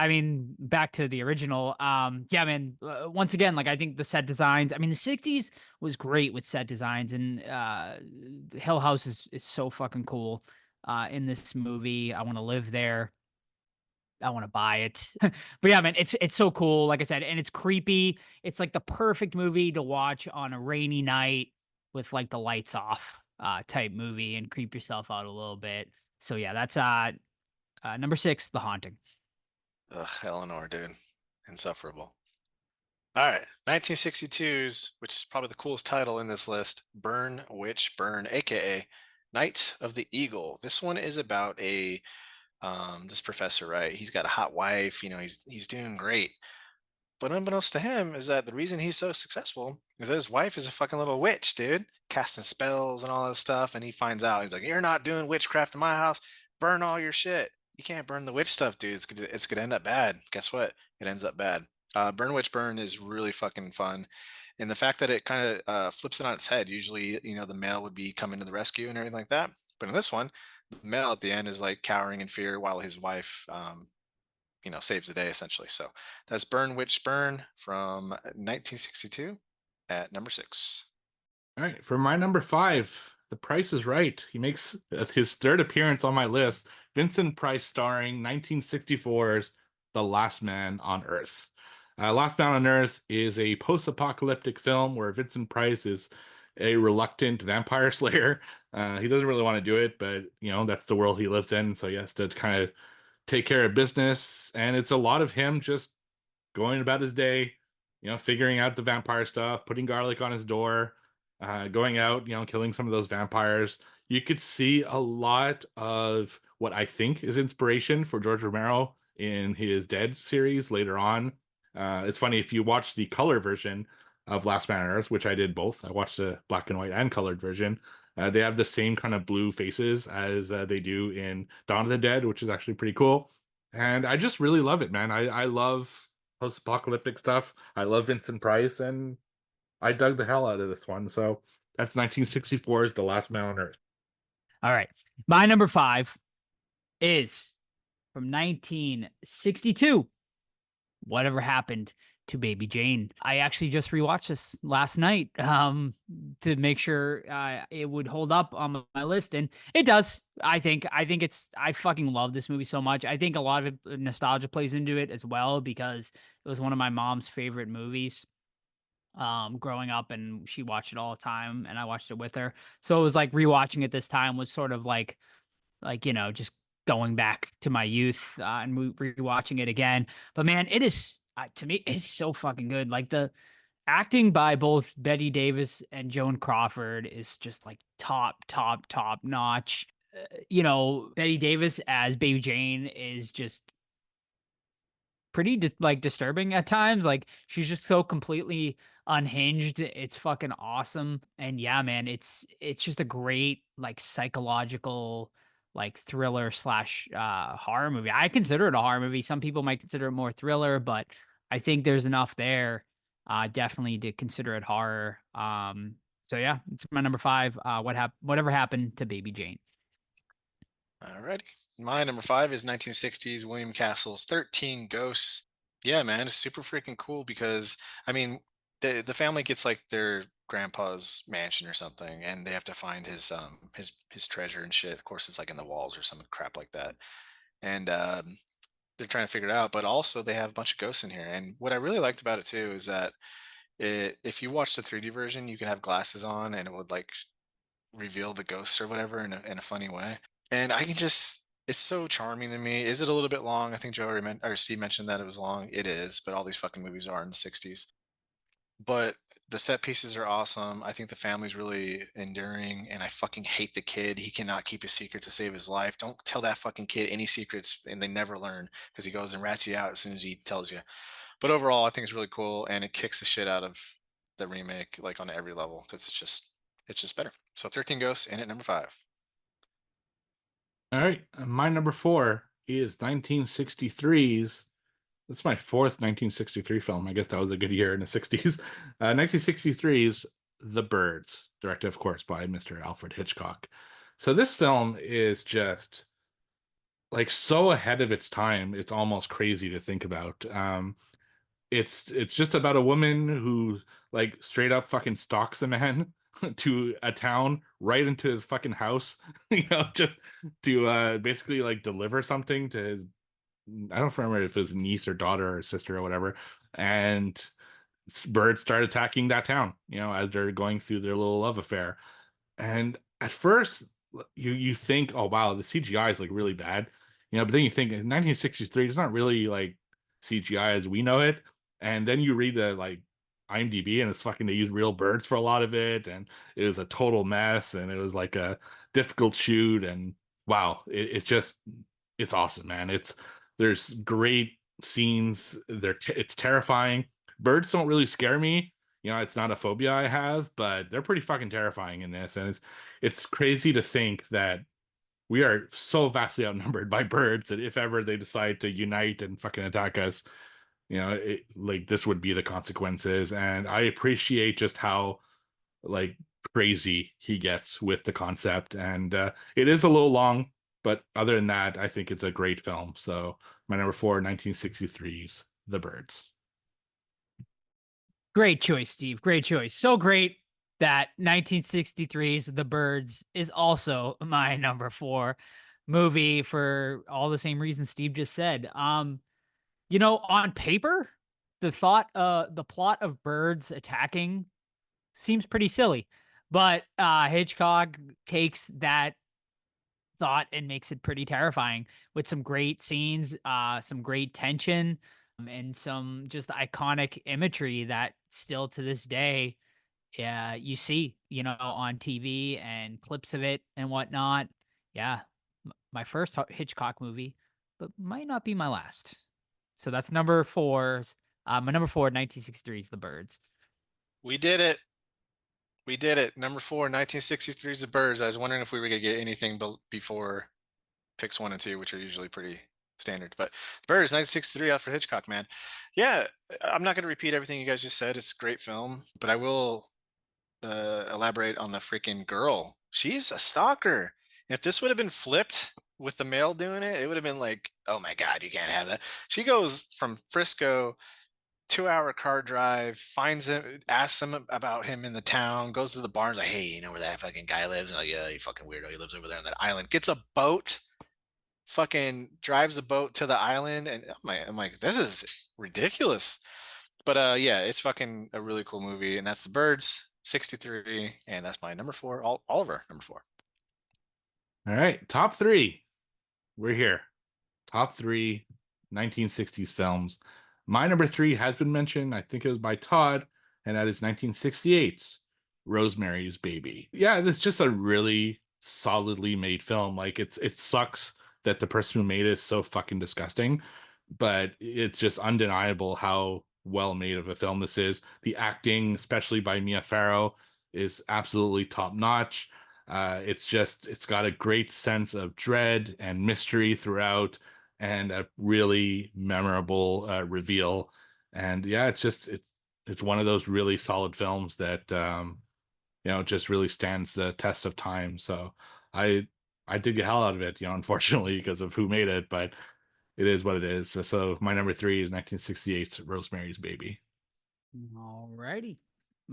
back to the original. Yeah, man. Once again, like I think the set designs. I mean, the '60s was great with set designs, and Hill House is so fucking cool. In this movie, I want to live there. I want to buy it. But yeah, man, it's so cool. Like I said, and it's creepy. It's like the perfect movie to watch on a rainy night with like the lights off. type movie and creep yourself out a little bit. So yeah, that's number 6, The Haunting. Ugh, Eleanor, dude. Insufferable. All right. 1962's, which is probably the coolest title in this list, Burn Witch Burn, aka Night of the Eagle. This one is about this professor, right? He's got a hot wife, he's doing great. But unbeknownst to him is that the reason he's so successful is that his wife is a fucking little witch, dude, casting spells and all this stuff. And he finds out, he's like, "You're not doing witchcraft in my house. Burn all your shit. You can't burn the witch stuff, dude. It's gonna end up bad." Guess what? It ends up bad. Burn Witch Burn is really fucking fun. And the fact that it kind of flips it on its head. Usually, the male would be coming to the rescue and everything like that. But in this one, the male at the end is like cowering in fear while his wife saves the day essentially. So that's Burn Witch Burn from 1962 at number 6. All right, for my number 5, The Price is Right. He makes his third appearance on my list. Vincent Price starring 1964's The Last Man on Earth. Last Man on Earth is a post-apocalyptic film where Vincent Price is a reluctant vampire slayer. He doesn't really want to do it, but that's the world he lives in, so he has to kind of take care of business. And it's a lot of him just going about his day, figuring out the vampire stuff, putting garlic on his door, going out, killing some of those vampires. You could see a lot of what I think is inspiration for George Romero in his Dead series later on. It's funny, if you watch the color version of Last Man on Earth, which I did both, I watched the black and white and colored version. They have the same kind of blue faces as they do in Dawn of the Dead, which is actually pretty cool. And I just really love it, man. I love post-apocalyptic stuff. I love Vincent Price, and I dug the hell out of this one. So that's 1964's The Last Man on Earth. All right. My number 5 is from 1962. Whatever Happened to Baby Jane. I actually just rewatched this last night to make sure it would hold up on my list, and it does. I think I fucking love this movie so much. I think a lot of it, nostalgia plays into it as well, because it was one of my mom's favorite movies growing up, and she watched it all the time, and I watched it with her. So it was like rewatching it this time was sort of like just going back to my youth and rewatching it again. But man, it is to me, it's so fucking good. Like the acting by both Betty Davis and Joan Crawford is just like top notch. Betty Davis as Baby Jane is just pretty disturbing at times. Like she's just so completely unhinged. It's fucking awesome. And yeah, man, it's just a great like psychological like thriller slash horror movie. I consider it a horror movie. Some people might consider it more thriller, but I think there's enough there definitely to consider it horror. So yeah, it's my number 5. Whatever Happened to Baby Jane. Alrighty. My number 5 is 1960s William Castle's 13 Ghosts. Yeah, man, it's super freaking cool because I mean the family gets like their grandpa's mansion or something, and they have to find his treasure and shit. Of course, it's like in the walls or some crap like that. And they're trying to figure it out, but also they have a bunch of ghosts in here. And what I really liked about it too is that if you watch the 3D version, you can have glasses on and it would like reveal the ghosts or whatever in a funny way. And I can just, it's so charming to me. Is it a little bit long? I think Joe or Steve mentioned that it was long. It is, but all these fucking movies are in the 60s. But the set pieces are awesome. I think the family's really enduring, and I fucking hate the kid. He cannot keep a secret to save his life. Don't tell that fucking kid any secrets, and they never learn because he goes and rats you out as soon as he tells you. But overall, I think it's really cool, and it kicks the shit out of the remake like on every level because it's just better. So 13 Ghosts in at number 5. All right, my number 4 is 1963's. That's my 4th 1963 film. I guess that was a good year in the 60s. 1963's The Birds, directed, of course, by Mr. Alfred Hitchcock. So this film is just like so ahead of its time. It's almost crazy to think about. It's just about a woman who like straight up fucking stalks a man to a town right into his fucking house, just to basically like deliver something to his, I don't remember if it was niece or daughter or sister or whatever. And birds start attacking that town, as they're going through their little love affair. And at first you think, oh wow, the CGI is like really bad, but then you think in 1963 it's not really like CGI as we know it, and then you read the like IMDb and it's fucking they use real birds for a lot of it, and it was a total mess, and it was like a difficult shoot, and wow, it's just it's awesome, man. There's great scenes. It's terrifying. Birds don't really scare me. It's not a phobia I have, but they're pretty fucking terrifying in this, and it's crazy to think that we are so vastly outnumbered by birds that if ever they decide to unite and fucking attack us, like this would be the consequences. And I appreciate just how like crazy he gets with the concept, and it is a little long, but other than that, I think it's a great film. So my number 4, 1963's The Birds. Great choice, Steve. Great choice. So great that 1963's The Birds is also my number 4 movie for all the same reasons Steve just said. On paper, the plot of birds attacking seems pretty silly, but Hitchcock takes that thought and makes it pretty terrifying with some great scenes, some great tension, and some just iconic imagery that still to this day, yeah, you see, on TV and clips of it and whatnot. Yeah, my first Hitchcock movie, but might not be my last. So that's number 4. My number 4, 1963 is The Birds. We did it. We did it. Number 4, 1963 is The Birds. I was wondering if we were going to get anything before picks 1 and 2, which are usually pretty standard. But The Birds, 1963, out for Hitchcock, man. Yeah, I'm not going to repeat everything you guys just said. It's a great film, but I will elaborate on the freaking girl. She's a stalker. If this would have been flipped with the male doing it, it would have been like, oh my God, you can't have that. She goes from Frisco, 2-hour car drive, finds him, asks him about him in the town, goes to the barns, like, hey, you know where that fucking guy lives? And like, yeah, you fucking weirdo, he lives over there on that island. Gets a boat, fucking drives a boat to the island, and I'm like, this is ridiculous. But yeah, it's fucking a really cool movie, and that's The Birds, 63, and that's my number 4. Oliver, number 4. All right, top 3. We're here. Top 3 1960s films. My number 3 has been mentioned. I think it was by Todd, and that is 1968's Rosemary's Baby. Yeah, this is just a really solidly made film. Like it sucks that the person who made it is so fucking disgusting, but it's just undeniable how well made of a film this is. The acting, especially by Mia Farrow, is absolutely top notch. It's got a great sense of dread and mystery throughout, and a really memorable reveal. And yeah, it's one of those really solid films that just really stands the test of time. So I did get hell out of it, unfortunately, because of who made it, but it is what it is. So my number 3 is 1968's Rosemary's Baby. Alrighty.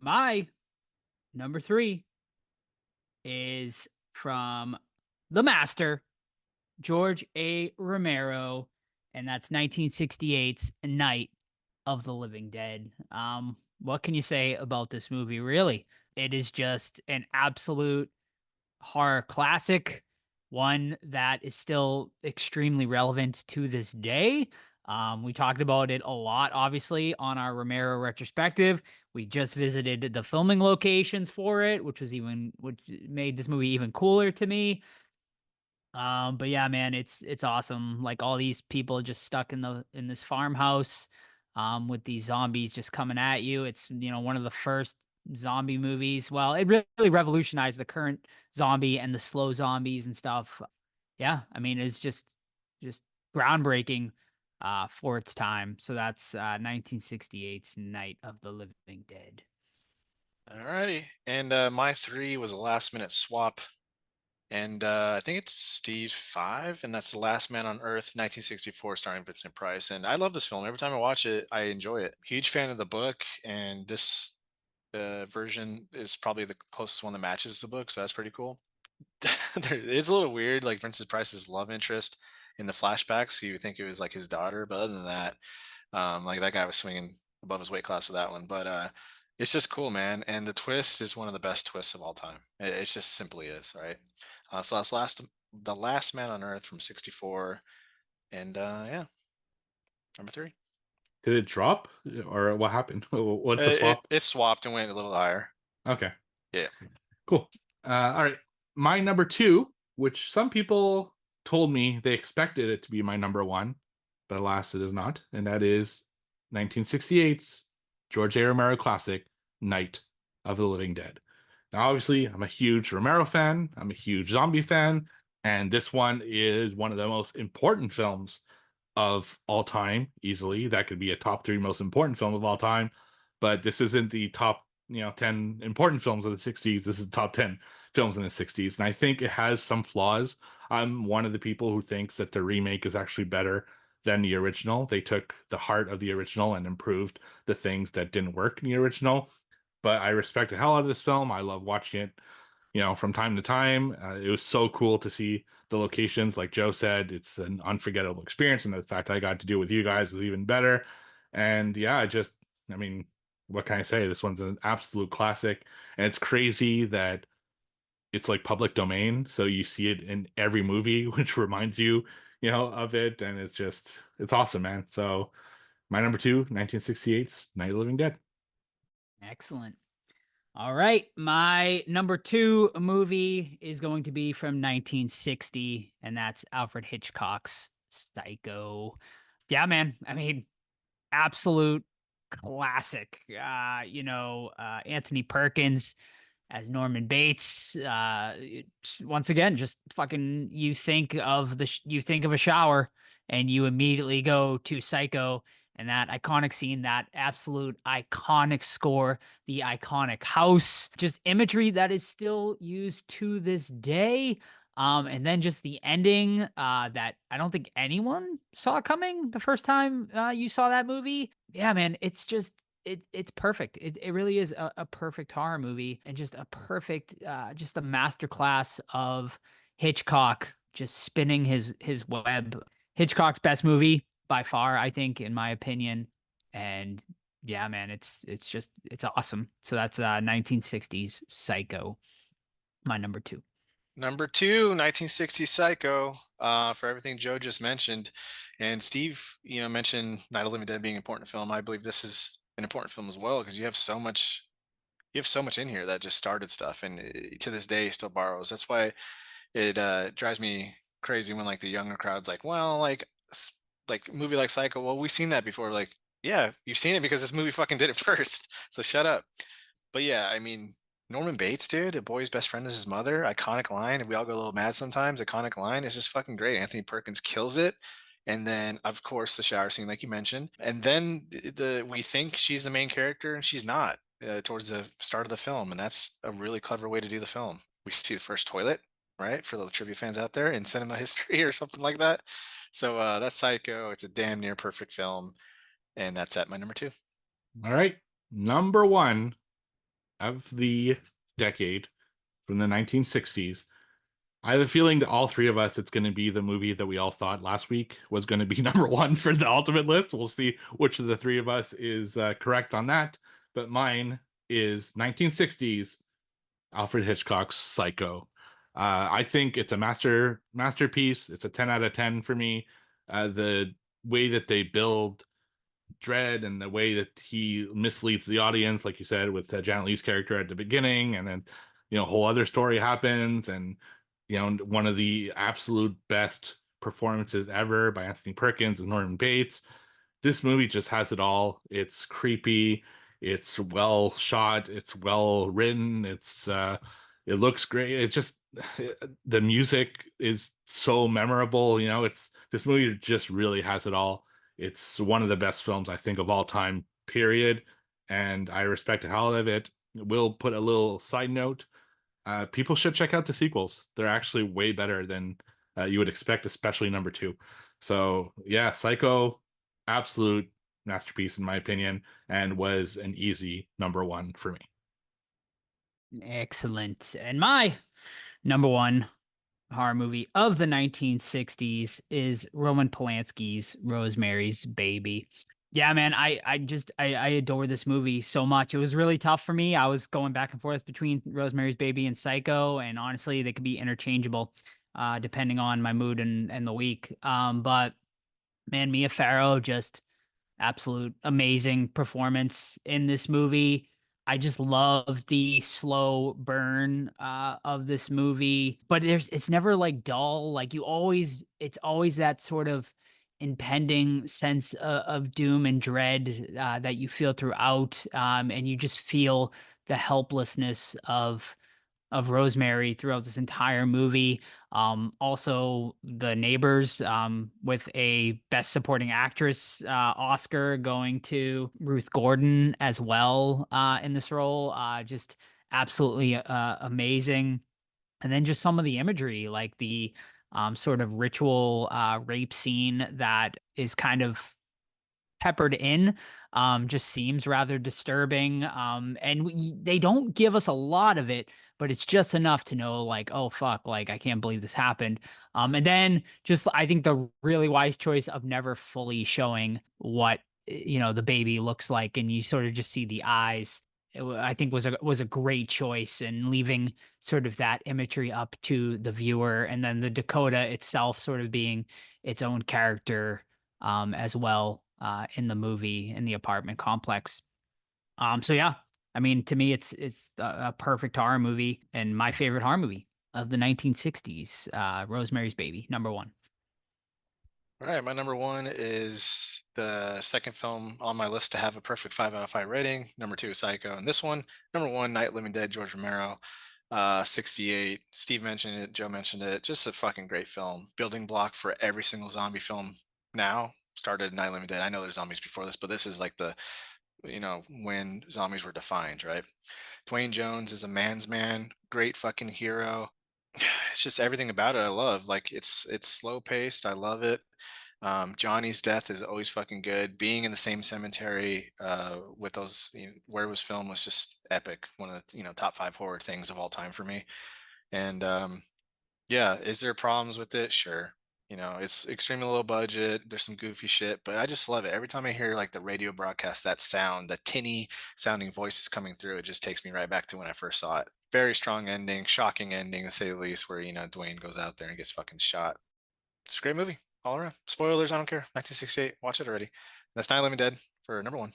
My number 3 is from the master, George A. Romero, and that's 1968's Night of the Living Dead. What can you say about this movie, really? It is just an absolute horror classic, one that is still extremely relevant to this day. We talked about it a lot, obviously, on our Romero retrospective. We just visited the filming locations for it, which made this movie even cooler to me. But yeah, man, it's awesome. Like all these people just stuck in this farmhouse, with these zombies just coming at you. It's one of the first zombie movies. Well, it really revolutionized the current zombie and the slow zombies and stuff. Yeah, I mean, it's just groundbreaking for its time. So that's 1968's Night of the Living Dead. Alrighty, and my 3 was a last minute swap, and I think it's Steve's 5, and that's The Last Man on Earth, 1964, starring Vincent Price. And I love this film. Every time I watch it, I enjoy it. Huge fan of the book, and this version is probably the closest one that matches the book, so that's pretty cool. It's a little weird, like Vincent Price's love interest in the flashbacks, so you would think it was like his daughter, but other than that, like that guy was swinging above his weight class with that one. But It's just cool, man. And the twist is one of the best twists of all time. It just simply is, right? So that's the last man on earth from 64. And yeah, number three. Did it drop or what happened? What's the swap? It swapped and went a little higher. Okay. Yeah. Cool. All right. My number two, which some people told me they expected it to be my number one, but alas, it is not. And that is 1968's George A. Romero classic, Night of the Living Dead. Now, obviously, I'm a huge Romero fan. I'm a huge zombie fan. And this one is one of the most important films of all time, easily. That could be a top three most important film of all time. But this isn't the top 10 important films of the 60s. This is the top 10 films in the 60s. And I think it has some flaws. I'm one of the people who thinks that the remake is actually better than the original. They took the heart of the original and improved the things that didn't work in the original. But I respect the hell out of this film. I love watching it, from time to time. It was so cool to see the locations. Like Joe said, it's an unforgettable experience. And the fact I got to do it with you guys is even better. And yeah, I mean, what can I say? This one's an absolute classic. And it's crazy that it's like public domain. So you see it in every movie, which reminds you, of it. And it's awesome, man. So my number two, 1968's Night of the Living Dead. Excellent. All right. My number two movie is going to be from 1960, and that's Alfred Hitchcock's Psycho. Yeah, man. I mean, absolute classic. Anthony Perkins as Norman Bates. Once again, just fucking you think of a shower and you immediately go to Psycho, and that iconic scene, that absolute iconic score, the iconic house, just imagery that is still used to this day. And then just the ending that I don't think anyone saw coming the first time you saw that movie. Yeah, man, it's just it's perfect. It really is a perfect horror movie, and just a perfect just a masterclass of Hitchcock just spinning his web. Hitchcock's best movie by far, I think, in my opinion. And yeah, man, it's awesome. So that's 1960s Psycho, my number two. Number two, 1960 Psycho, for everything Joe just mentioned. And Steve, mentioned Night of the Living Dead being an important film. I believe this is an important film as well, because you have so much in here that just started stuff, and to this day still borrows. That's why it drives me crazy when like the younger crowd's like, well, like movie like Psycho, well, we've seen that before. Like, yeah, you've seen it because this movie fucking did it first. So shut up. But yeah, I mean, Norman Bates, dude, a boy's best friend is his mother. Iconic line. We all go a little mad sometimes. Iconic line is just fucking great. Anthony Perkins kills it. And then, of course, the shower scene, like you mentioned. And then we think she's the main character, and she's not towards the start of the film. And that's a really clever way to do the film. We see the first toilet, right? For the trivia fans out there in cinema history or something like that. So that's Psycho. It's a damn near perfect film. And that's at my number two. All right. Number one of the decade from the 1960s. I have a feeling that all three of us, it's going to be the movie that we all thought last week was going to be number one for the ultimate list. We'll see which of the three of us is correct on that. But mine is 1960s Alfred Hitchcock's Psycho. I think it's a masterpiece. It's a 10 out of 10 for me. The way that they build dread and the way that he misleads the audience, like you said, with Janet Leigh's character at the beginning, and then a whole other story happens, and one of the absolute best performances ever by Anthony Perkins and Norman Bates. This movie just has it all. It's creepy, it's well shot, it's well written, it looks great. It's just the music is so memorable. This movie just really has it all. It's one of the best films, I think, of all time, period. And I respect the hell out of it. We'll put a little side note. People should check out the sequels. They're actually way better than you would expect, especially number two. So yeah, Psycho, absolute masterpiece in my opinion, and was an easy number one for me. Excellent. And my number one horror movie of the 1960s is Roman Polanski's Rosemary's Baby. Yeah, man, I adore this movie so much. It was really tough for me. I was going back and forth between Rosemary's Baby and Psycho, and honestly, they could be interchangeable, depending on my mood and the week. But man, Mia Farrow, just absolute amazing performance in this movie. I just love the slow burn of this movie, but it's never like dull. Like it's always that sort of impending sense of doom and dread that you feel throughout, and you just feel the helplessness of Rosemary throughout this entire movie. Also, The Neighbors, with a Best Supporting Actress Oscar going to Ruth Gordon as well in this role. Just absolutely amazing. And then just some of the imagery, like the sort of ritual rape scene that is kind of peppered in, just seems rather disturbing, and they don't give us a lot of it, but it's just enough to know, like, oh fuck, like I can't believe this happened. And then just I think the really wise choice of never fully showing what the baby looks like, and you sort of just see the eyes. I think was a great choice, and leaving sort of that imagery up to the viewer, and then the Dakota itself sort of being its own character as well in the movie in the apartment complex. So yeah, I mean, to me, it's a perfect horror movie and my favorite horror movie of the 1960s. Rosemary's Baby, number one. All right, my number one is the second film on my list to have a perfect 5 out of 5 rating. Number two is Psycho, and this one, number one, Night of the Living Dead, George Romero, 68. Steve mentioned it, Joe mentioned it. Just a fucking great film. Building block for every single zombie film now. Started Night of the Living Dead. I know there's zombies before this, but this is like the when zombies were defined, right? Dwayne Jones is a man's man, great fucking hero. It's just everything about it I love. Like it's slow paced. I love it. Johnny's death is always fucking good. Being in the same cemetery with those where it was filmed was just epic. One of the top 5 horror things of all time for me. And yeah, is there problems with it? Sure. It's extremely low budget. There's some goofy shit, but I just love it. Every time I hear like the radio broadcast, that sound, the tinny sounding voices coming through, it just takes me right back to when I first saw it. Very strong ending, shocking ending to say the least, where Dwayne goes out there and gets fucking shot. It's a great movie all around. Spoilers, I don't care. 1968, watch it already. That's Night of the Living Dead for number one.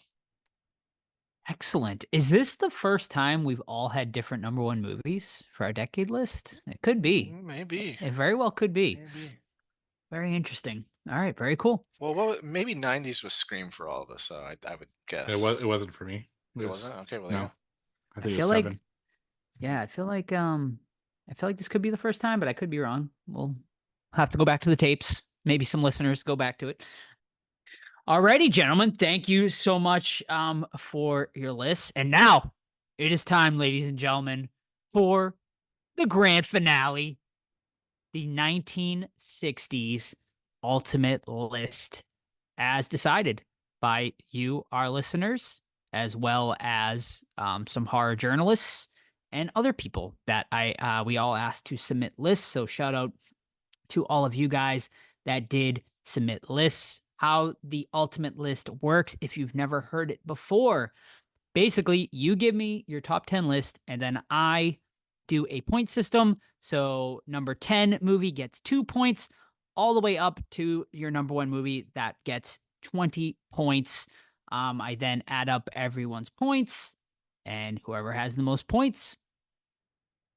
Excellent. Is this the first time we've all had different number one movies for our decade list? It could be. Maybe. It very well could be. Maybe. Very interesting. All right, very cool. Well, maybe 90s was Scream for all of us, so I would guess. It wasn't for me. It wasn't? Okay, well, no. yeah. I think I it feel was like 7. Yeah, I feel like this could be the first time, but I could be wrong. We'll have to go back to the tapes. Maybe some listeners go back to it. Alrighty, gentlemen, thank you so much for your list. And now it is time, ladies and gentlemen, for the grand finale, the 1960s ultimate list, as decided by you, our listeners, as well as some horror journalists and other people that we all asked to submit lists. So shout out to all of you guys that did submit lists. How the ultimate list works, if you've never heard it before, basically you give me your top 10 list and then I do a point system. So number 10 movie gets 2 points, all the way up to your number one movie that gets 20 points. I then add up everyone's points, and whoever has the most points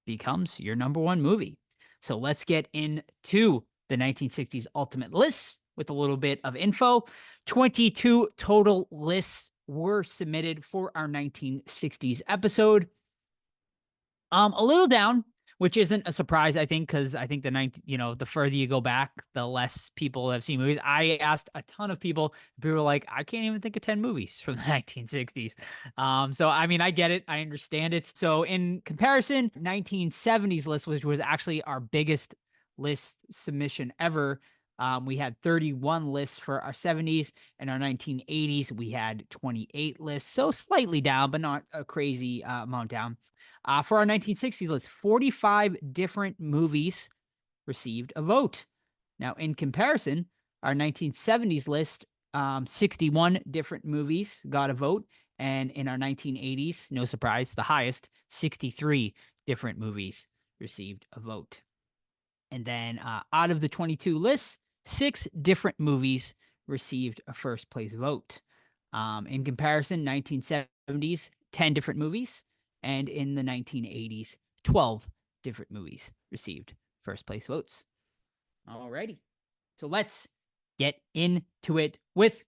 becomes your number one movie. So let's get into the 1960s ultimate lists with a little bit of info. 22 total lists were submitted for our 1960s episode. A little down, which isn't a surprise, I think, because I think the further you go back, the less people have seen movies. I asked a ton of people. People were like, I can't even think of 10 movies from the 1960s. So, I mean, I get it. I understand it. So in comparison, 1970s list, which was actually our biggest list submission ever, we had 31 lists for our 70s, and our 1980s, we had 28 lists. So slightly down, but not a crazy amount down. For our 1960s list, 45 different movies received a vote. Now, in comparison, our 1970s list 61 different movies got a vote. And in our 1980s, no surprise, the highest, 63 different movies received a vote. And then out of the 22 lists, 6 different movies received a first place vote. In comparison, 1970s, 10 different movies. And in the 1980s, 12 different movies received first place votes. Alrighty. So let's get into it with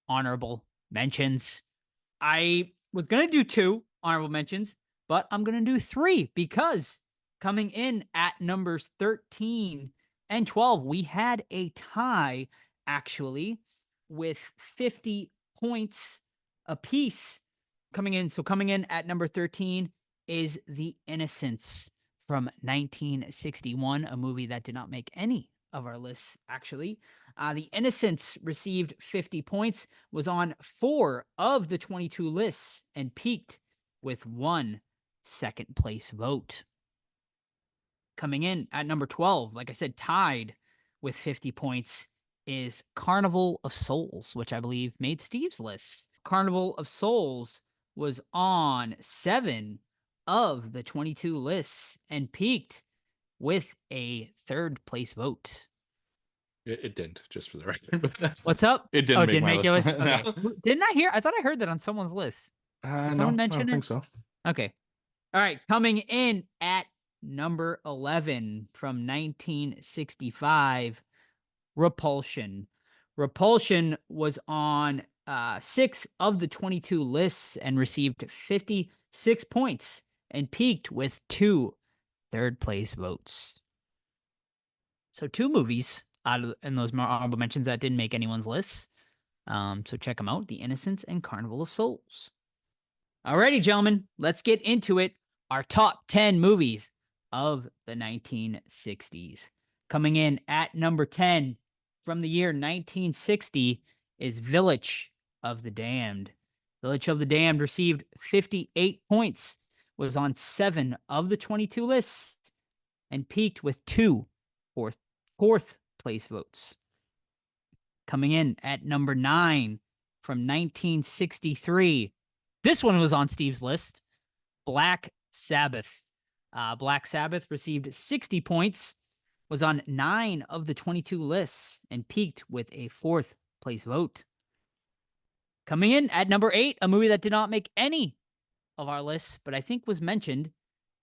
honorable mentions. I was going to do 2 honorable mentions, but I'm going to do 3 because coming in at numbers 13 and 12, we had a tie actually with 50 points apiece coming in. So coming in at number 13 is The Innocents from 1961, a movie that did not make any of our lists, actually. The Innocents received 50 points, was on 4 of the 22 lists, and peaked with 1 second place vote. Coming in at number 12, like I said, tied with 50 points, is Carnival of Souls, which I believe made Steve's list. Carnival of Souls was on 7 of the 22 lists and peaked with a third place vote. It didn't, just for the record. What's up? It didn't. Oh, make didn't my make your list. list. Okay. No. Didn't I hear? I thought I heard that on someone's list. No, someone I mention don't it? think so. Okay. All right. Coming in at number 11 from 1965, Repulsion. Repulsion was on 6 of the 22 lists and received 56 points and peaked with 2 third place votes. So 2 movies in those honorable mentions that didn't make anyone's lists. So check them out, The Innocents and Carnival of Souls. Alrighty, gentlemen, let's get into it. Our top 10 movies of the 1960s. Coming in at number 10 from the year 1960 is Village of the Damned. Village of the Damned received 58 points, was on 7 of the 22 lists, and peaked with 2 fourth place votes. Coming in at number 9 from 1963. This one was on Steve's list. Black Sabbath. Black Sabbath received 60 points, was on 9 of the 22 lists, and peaked with a 4th place vote. Coming in at number 8, a movie that did not make any of our lists, but I think was mentioned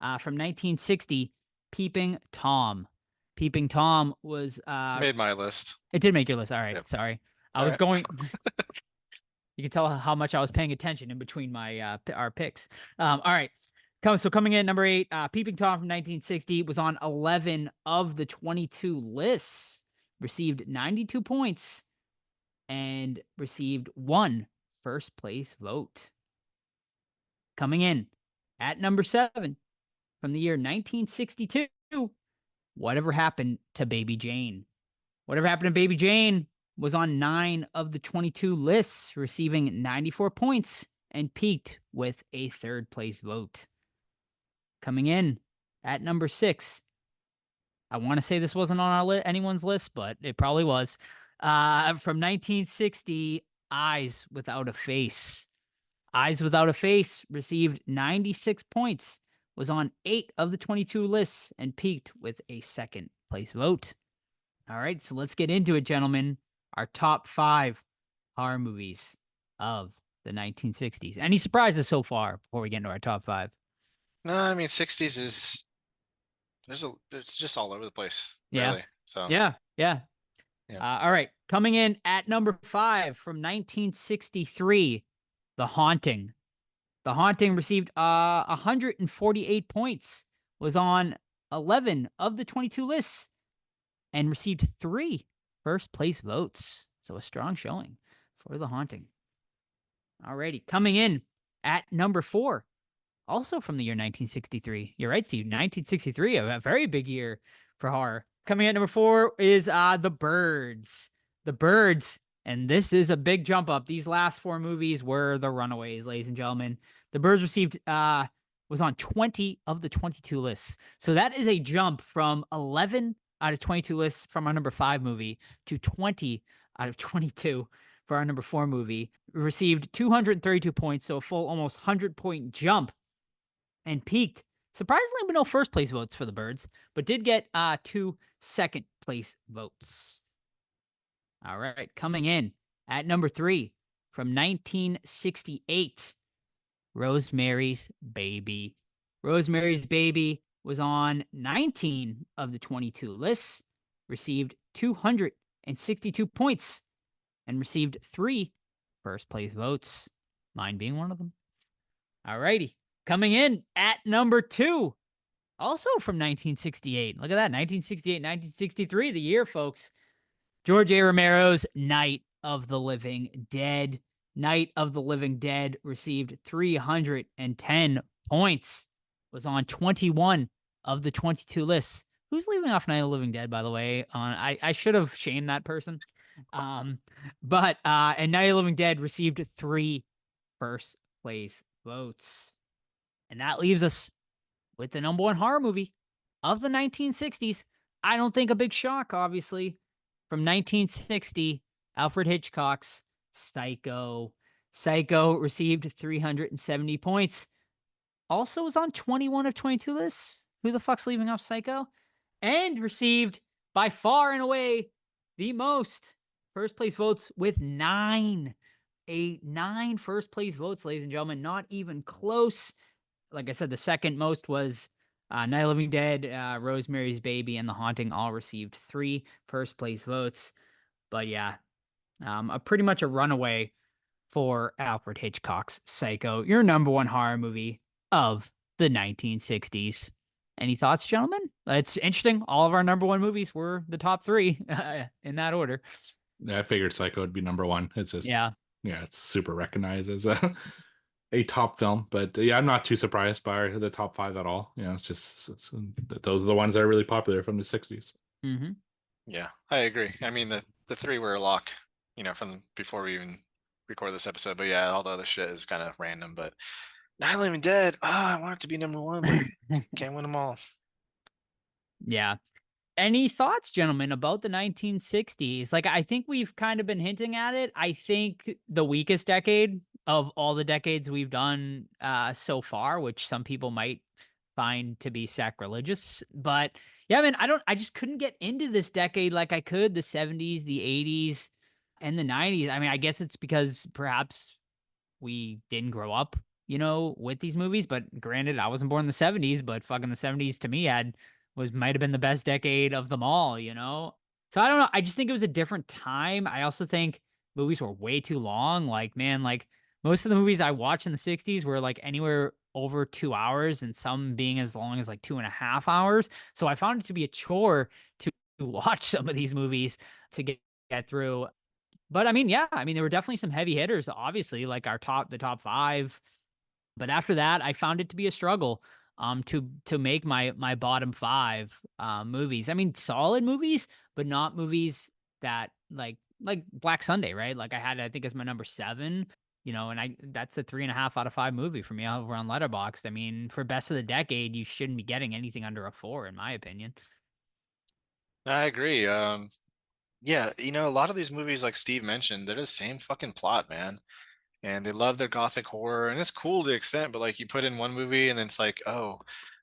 from 1960, Peeping Tom. Peeping Tom was Made my list. It did make your list. All right, Yep. sorry. I All was right. going. You can tell how much I was paying attention in between my our picks. All right, coming in at number 8, Peeping Tom from 1960 was on 11 of the 22 lists, received 92 points, and received 1 first place vote. Coming in at number 7 from the year 1962, Whatever Happened to Baby Jane. Whatever Happened to Baby Jane was on 9 of the 22 lists, receiving 94 points, and peaked with a third place vote. Coming in at number 6, I want to say this wasn't on our anyone's list, but it probably was. From 1960, Eyes Without a Face. Eyes Without a Face received 96 points, was on 8 of the 22 lists, and peaked with a second place vote. All right, so let's get into it, gentlemen. Our top 5 horror movies of the 1960s. Any surprises so far before we get into our top 5? No, I mean 60s is it's just all over the place. Yeah. Really. So Yeah. Yeah. All right, coming in at number 5 from 1963, The Haunting. The Haunting received 148 points, was on 11 of the 22 lists, and received 3 first place votes. So a strong showing for The Haunting. Alrighty, coming in at number 4, also from the year 1963. You're right, Steve. 1963, a very big year for horror. Coming in at number 4 is The Birds. The Birds, and this is a big jump up. These last 4 movies were the runaways, ladies and gentlemen. The Birds received was on 20 of the 22 lists. So that is a jump from 11 out of 22 lists from our number 5 movie to 20 out of 22 for our number 4 movie, received 232 points, so a full almost 100-point jump, and peaked surprisingly with no first place votes for the Birds, but did get 2 second place votes. All right, coming in at number 3 from 1968, Rosemary's Baby. Rosemary's Baby was on 19 of the 22 lists, received 262 points, and received 3 first place votes, mine being one of them. All righty, coming in at number 2, also from 1968. Look at that, 1968, 1963, the year, folks. George A. Romero's Night of the Living Dead. Night of the Living Dead received 310 points, was on 21 of the 22 lists. Who's leaving off Night of the Living Dead, by the way? I should have shamed that person. And Night of the Living Dead received 3 first place votes. And that leaves us with the number 1 horror movie of the 1960s. I don't think a big shock, obviously. From 1960, Alfred Hitchcock's Psycho. Psycho received 370 points. Also was on 21 of 22 lists. Who the fuck's leaving off Psycho? And received, by far and away, the most first place votes with 9. 9 first place votes, ladies and gentlemen. Not even close. Like I said, the second most was Night of the Living Dead, Rosemary's Baby, and The Haunting all received 3 first place votes. But yeah, pretty much a runaway for Alfred Hitchcock's Psycho, your number 1 horror movie of the 1960s. Any thoughts, gentlemen? It's interesting. All of our number 1 movies were the top 3 in that order. Yeah, I figured Psycho would be number 1. It's just yeah, it's super recognized as a top film. But yeah, I'm not too surprised by the top 5 at all. You know, those are the ones that are really popular from the 60s. Mm-hmm. Yeah, I agree. I mean, the 3 were a lock, you know, from before we even record this episode. But yeah, all the other shit is kind of random. But Night of the Living Dead, I want it to be number 1, but can't win them all. Yeah. Any thoughts, gentlemen, about the 1960s? Like, I think we've kind of been hinting at it. I think the weakest decade of all the decades we've done so far, which some people might find to be sacrilegious. But yeah, man, I just couldn't get into this decade like I could the 70s, the 80s, and the 90s. I mean, I guess it's because perhaps we didn't grow up, you know, with these movies. But granted, I wasn't born in the 70s, but fucking the 70s to me might have been the best decade of them all, you know? So I don't know. I just think it was a different time. I also think movies were way too long. Like, man, like most of the movies I watched in the 60s were like anywhere over 2 hours, and some being as long as like 2.5 hours. So I found it to be a chore to watch some of these movies to get through. But I mean, yeah, I mean, there were definitely some heavy hitters, obviously, like the top 5. But after that, I found it to be a struggle to make my bottom 5 movies. I mean, solid movies, but not movies that like Black Sunday, right? Like I think as my number 7, you know, and that's a 3.5 out of 5 movie for me over on Letterboxd. I mean, for best of the decade, you shouldn't be getting anything under a 4, in my opinion. I agree. Yeah, you know, a lot of these movies, like Steve mentioned, they're the same fucking plot, man. And they love their gothic horror, and it's cool to an extent, but like you put in one movie and then it's like, oh,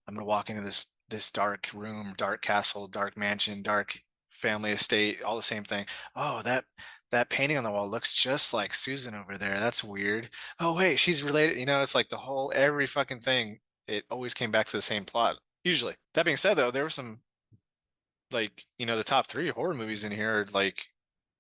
I'm gonna walk into this dark room, dark castle, dark mansion, dark family estate, all the same thing. Oh, that painting on the wall looks just like Susan over there. That's weird. Oh wait, she's related. You know, it's like every fucking thing, it always came back to the same plot, usually. That being said, though, there were some, like, you know, the top 3 horror movies in here are like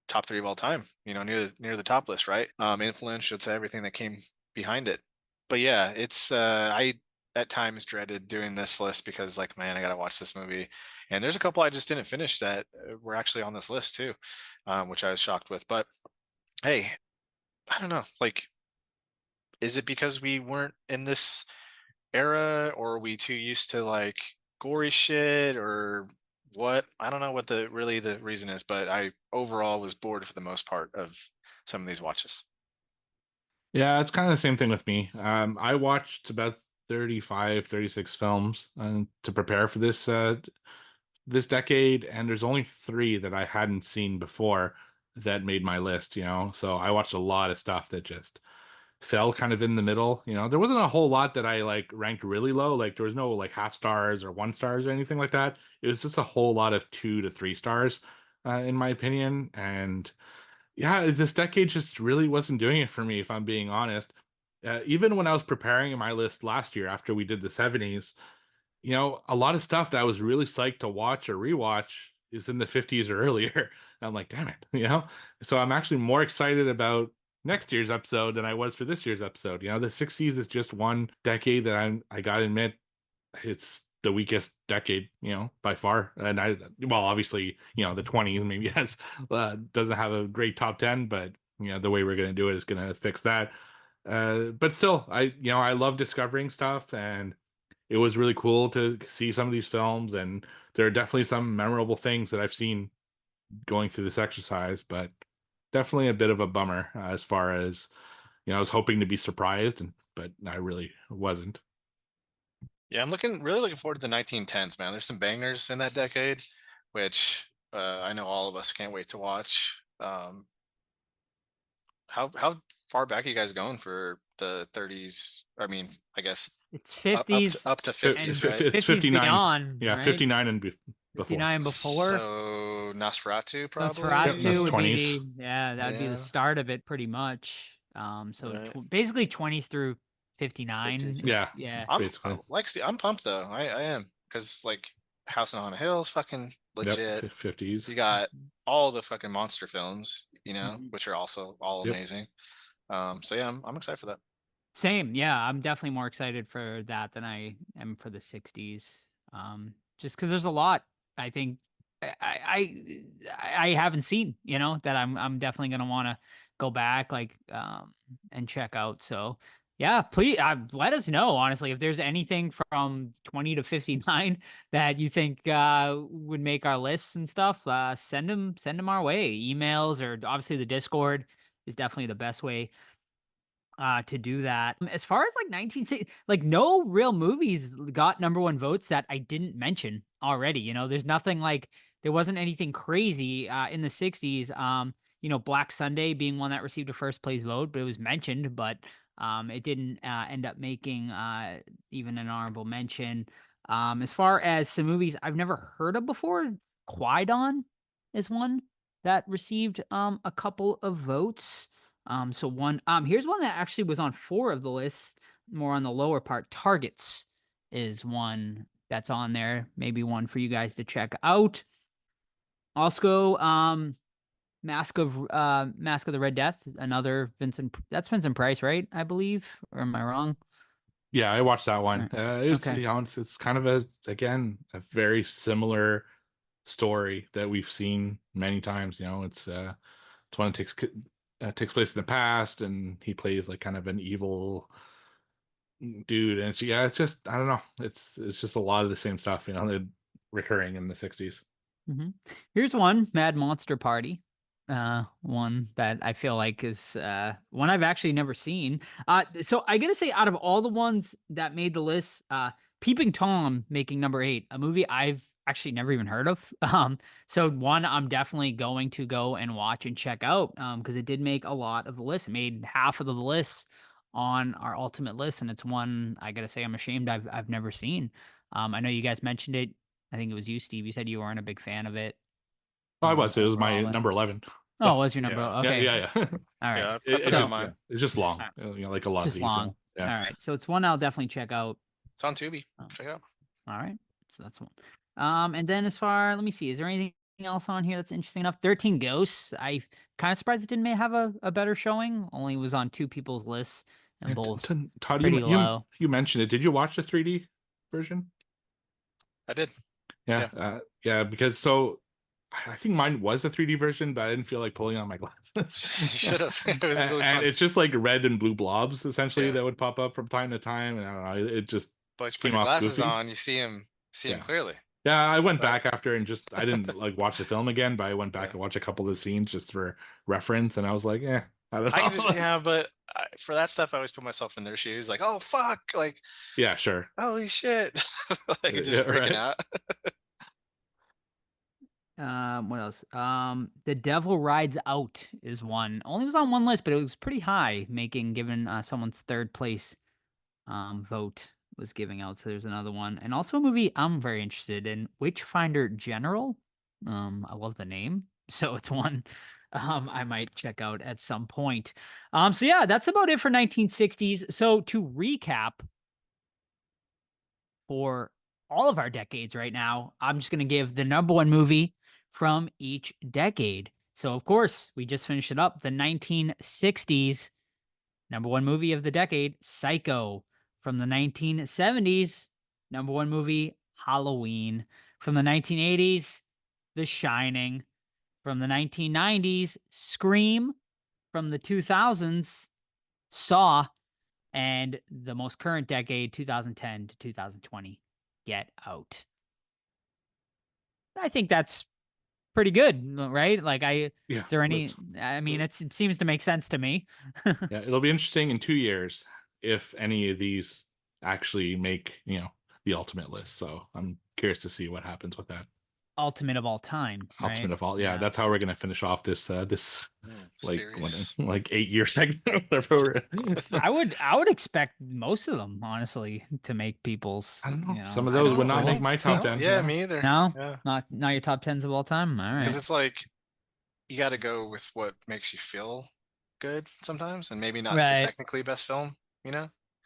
top 3 of all time, you know, near the top list, right? Influential to everything that came behind it. But yeah, it's I at times dreaded doing this list because, like, man, I gotta watch this movie. And there's a couple I just didn't finish that were actually on this list too, which I was shocked with. But hey, I don't know, like, is it because we weren't in this era, or are we too used to like gory shit, or what? I don't know what the reason is, but I overall was bored for the most part of some of these watches. Yeah, it's kind of the same thing with me. I watched about 35, 36 films to prepare for this decade, and there's only 3 that I hadn't seen before. that made my list, so I watched a lot of stuff that just fell kind of in the middle. There wasn't a whole lot that I like ranked really low. Like there was no like half stars or 1 stars or anything like that. It was just a whole lot of 2 to 3 stars, in my opinion. And yeah, this decade just really wasn't doing it for me, if I'm being honest. Even when I was preparing my list last year after we did the 70s, a lot of stuff that I was really psyched to watch or rewatch is in the 50s or earlier. And I'm like, damn it. So I'm actually more excited about next year's episode than I was for this year's episode. The 60s is just one decade that I gotta admit, it's the weakest decade, by far. And well, obviously, the 20s maybe has doesn't have a great top 10, but the way we're gonna do it is gonna fix that. But still, I love discovering stuff, and it was really cool to see some of these films, and there are definitely some memorable things that I've seen going through this exercise, but definitely a bit of a bummer, as far as I was hoping to be surprised, but I really wasn't. Yeah, I'm really looking forward to the 1910s, man. There's some bangers in that decade, which I know all of us can't wait to watch. How far back are you guys going for the 30s? I mean, I guess It's up 50s. up to 50s, right? It's 50s 59. beyond, Yeah, right? 59 and before. 59 before. So Nosferatu, probably. Nosferatu Yep, would 20s. be that'd be the Yeah. start of it pretty much. So Right. basically 20s through 59. 50s. is- Yeah. I'm Basically. I'm pumped though. I am, because like House on a Hill is fucking legit. Yep, 50s. You got all the fucking monster films, Mhm. which are also all Yep. amazing. So yeah, I'm excited for that. Same, yeah. I'm definitely more excited for that than I am for the 60s. Just because there's a lot I think I haven't seen, that I'm definitely gonna want to go back and check out. So yeah, please let us know honestly if there's anything from 20 to 59 that you think would make our lists and stuff. Send them our way. Emails, or obviously the Discord is definitely the best way to do that. As far as like 1960, like no real movies got #1 votes that I didn't mention already. There's nothing like there wasn't anything crazy in the 60s. Black Sunday being one that received a first place vote, but it was mentioned, but it didn't end up making even an honorable mention. As far as some movies I've never heard of before, Qui-Gon is one that received a couple of votes. So one, here's one that actually was on 4 of the list, more on the lower part. Targets is one that's on there. Maybe one for you guys to check out. Also, Mask of the Red Death, another Vincent. That's Vincent Price, right? I believe, or am I wrong? Yeah, I watched that one. It was, Okay. it's kind of a very similar story that we've seen many times. It's one that takes place in the past, and he plays like kind of an evil dude, and it's just, I don't know, it's just a lot of the same stuff, recurring in the 60s. Here's one, Mad Monster Party. One that I feel like is one I've actually never seen. So I gotta say, out of all the ones that made the list, Peeping Tom making #8, a movie I've actually never even heard of. So one I'm definitely going to go and watch and check out, because it did make a lot of the list. It made half of the list on our ultimate list, and it's one I gotta say I'm ashamed I've never seen. I know you guys mentioned it. I think it was you, Steve. You said you weren't a big fan of it. Oh, it was my overall, but- number 11. Oh, it was your number? Yeah. Okay. Yeah. All right. Yeah, I It's put it So- on mine. it's just long, Alright. like a lot Just of these. long. So, yeah. All right. So it's one I'll definitely check out. It's on Tubi. Oh. Check it out. All right. So that's one. And then let me see, is there anything else on here that's interesting enough? 13 Ghosts. I kind of surprised it didn't have a better showing. Only was on 2 people's lists, and both Todd, pretty low. you mentioned it. Did you watch the 3D version? I did. Yeah, because I think mine was a 3D version, but I didn't feel like pulling on my glasses. You should have. It was really And fun. it's just like red and blue blobs essentially Yeah. that would pop up from time to time, and I don't know, it just But you put came your off glasses goofy. on, you see him Yeah. clearly. Yeah, I went But- back after and just I didn't like watch the film again, but I went back Yeah. and watched a couple of the scenes just for reference, and I was like, I don't know. I can just but for that stuff, I always put myself in their shoes. Like, oh fuck, like Yeah, sure. holy shit, like just Yeah, freaking right. out. What else? The Devil Rides Out is one. Only was on one list, but it was pretty high, given someone's third place vote was giving out. So there's another one, and also a movie I'm very interested in, Witchfinder General. I love the name, so it's one I might check out at some point. So yeah, that's about it for 1960s. So to recap, for all of our decades right now, I'm just going to give the number one movie from each decade. So, of course, we just finished it up. The 1960s, number one movie of the decade, Psycho. From the 1970s, number one movie, Halloween. From the 1980s, The Shining. From the 1990s, Scream. From the 2000s, Saw. And the most current decade, 2010 to 2020, Get Out. I think that's pretty good, right? Like, Yeah. is there any? I mean, it seems to make sense to me. Yeah, it'll be interesting in 2 years if any of these actually make, the ultimate list. So I'm curious to see what happens with that. Ultimate of all time. Right? Ultimate of all, yeah, that's how we're gonna finish off this like series. 8-year segment. Whatever. I would expect most of them, honestly, to make people's. I don't know. You know, Some of those would not make my top No, 10. Yeah, me either. No, Yeah. not your top tens of all time. All right. Because it's like you got to go with what makes you feel good sometimes, and maybe not the Right. technically best film,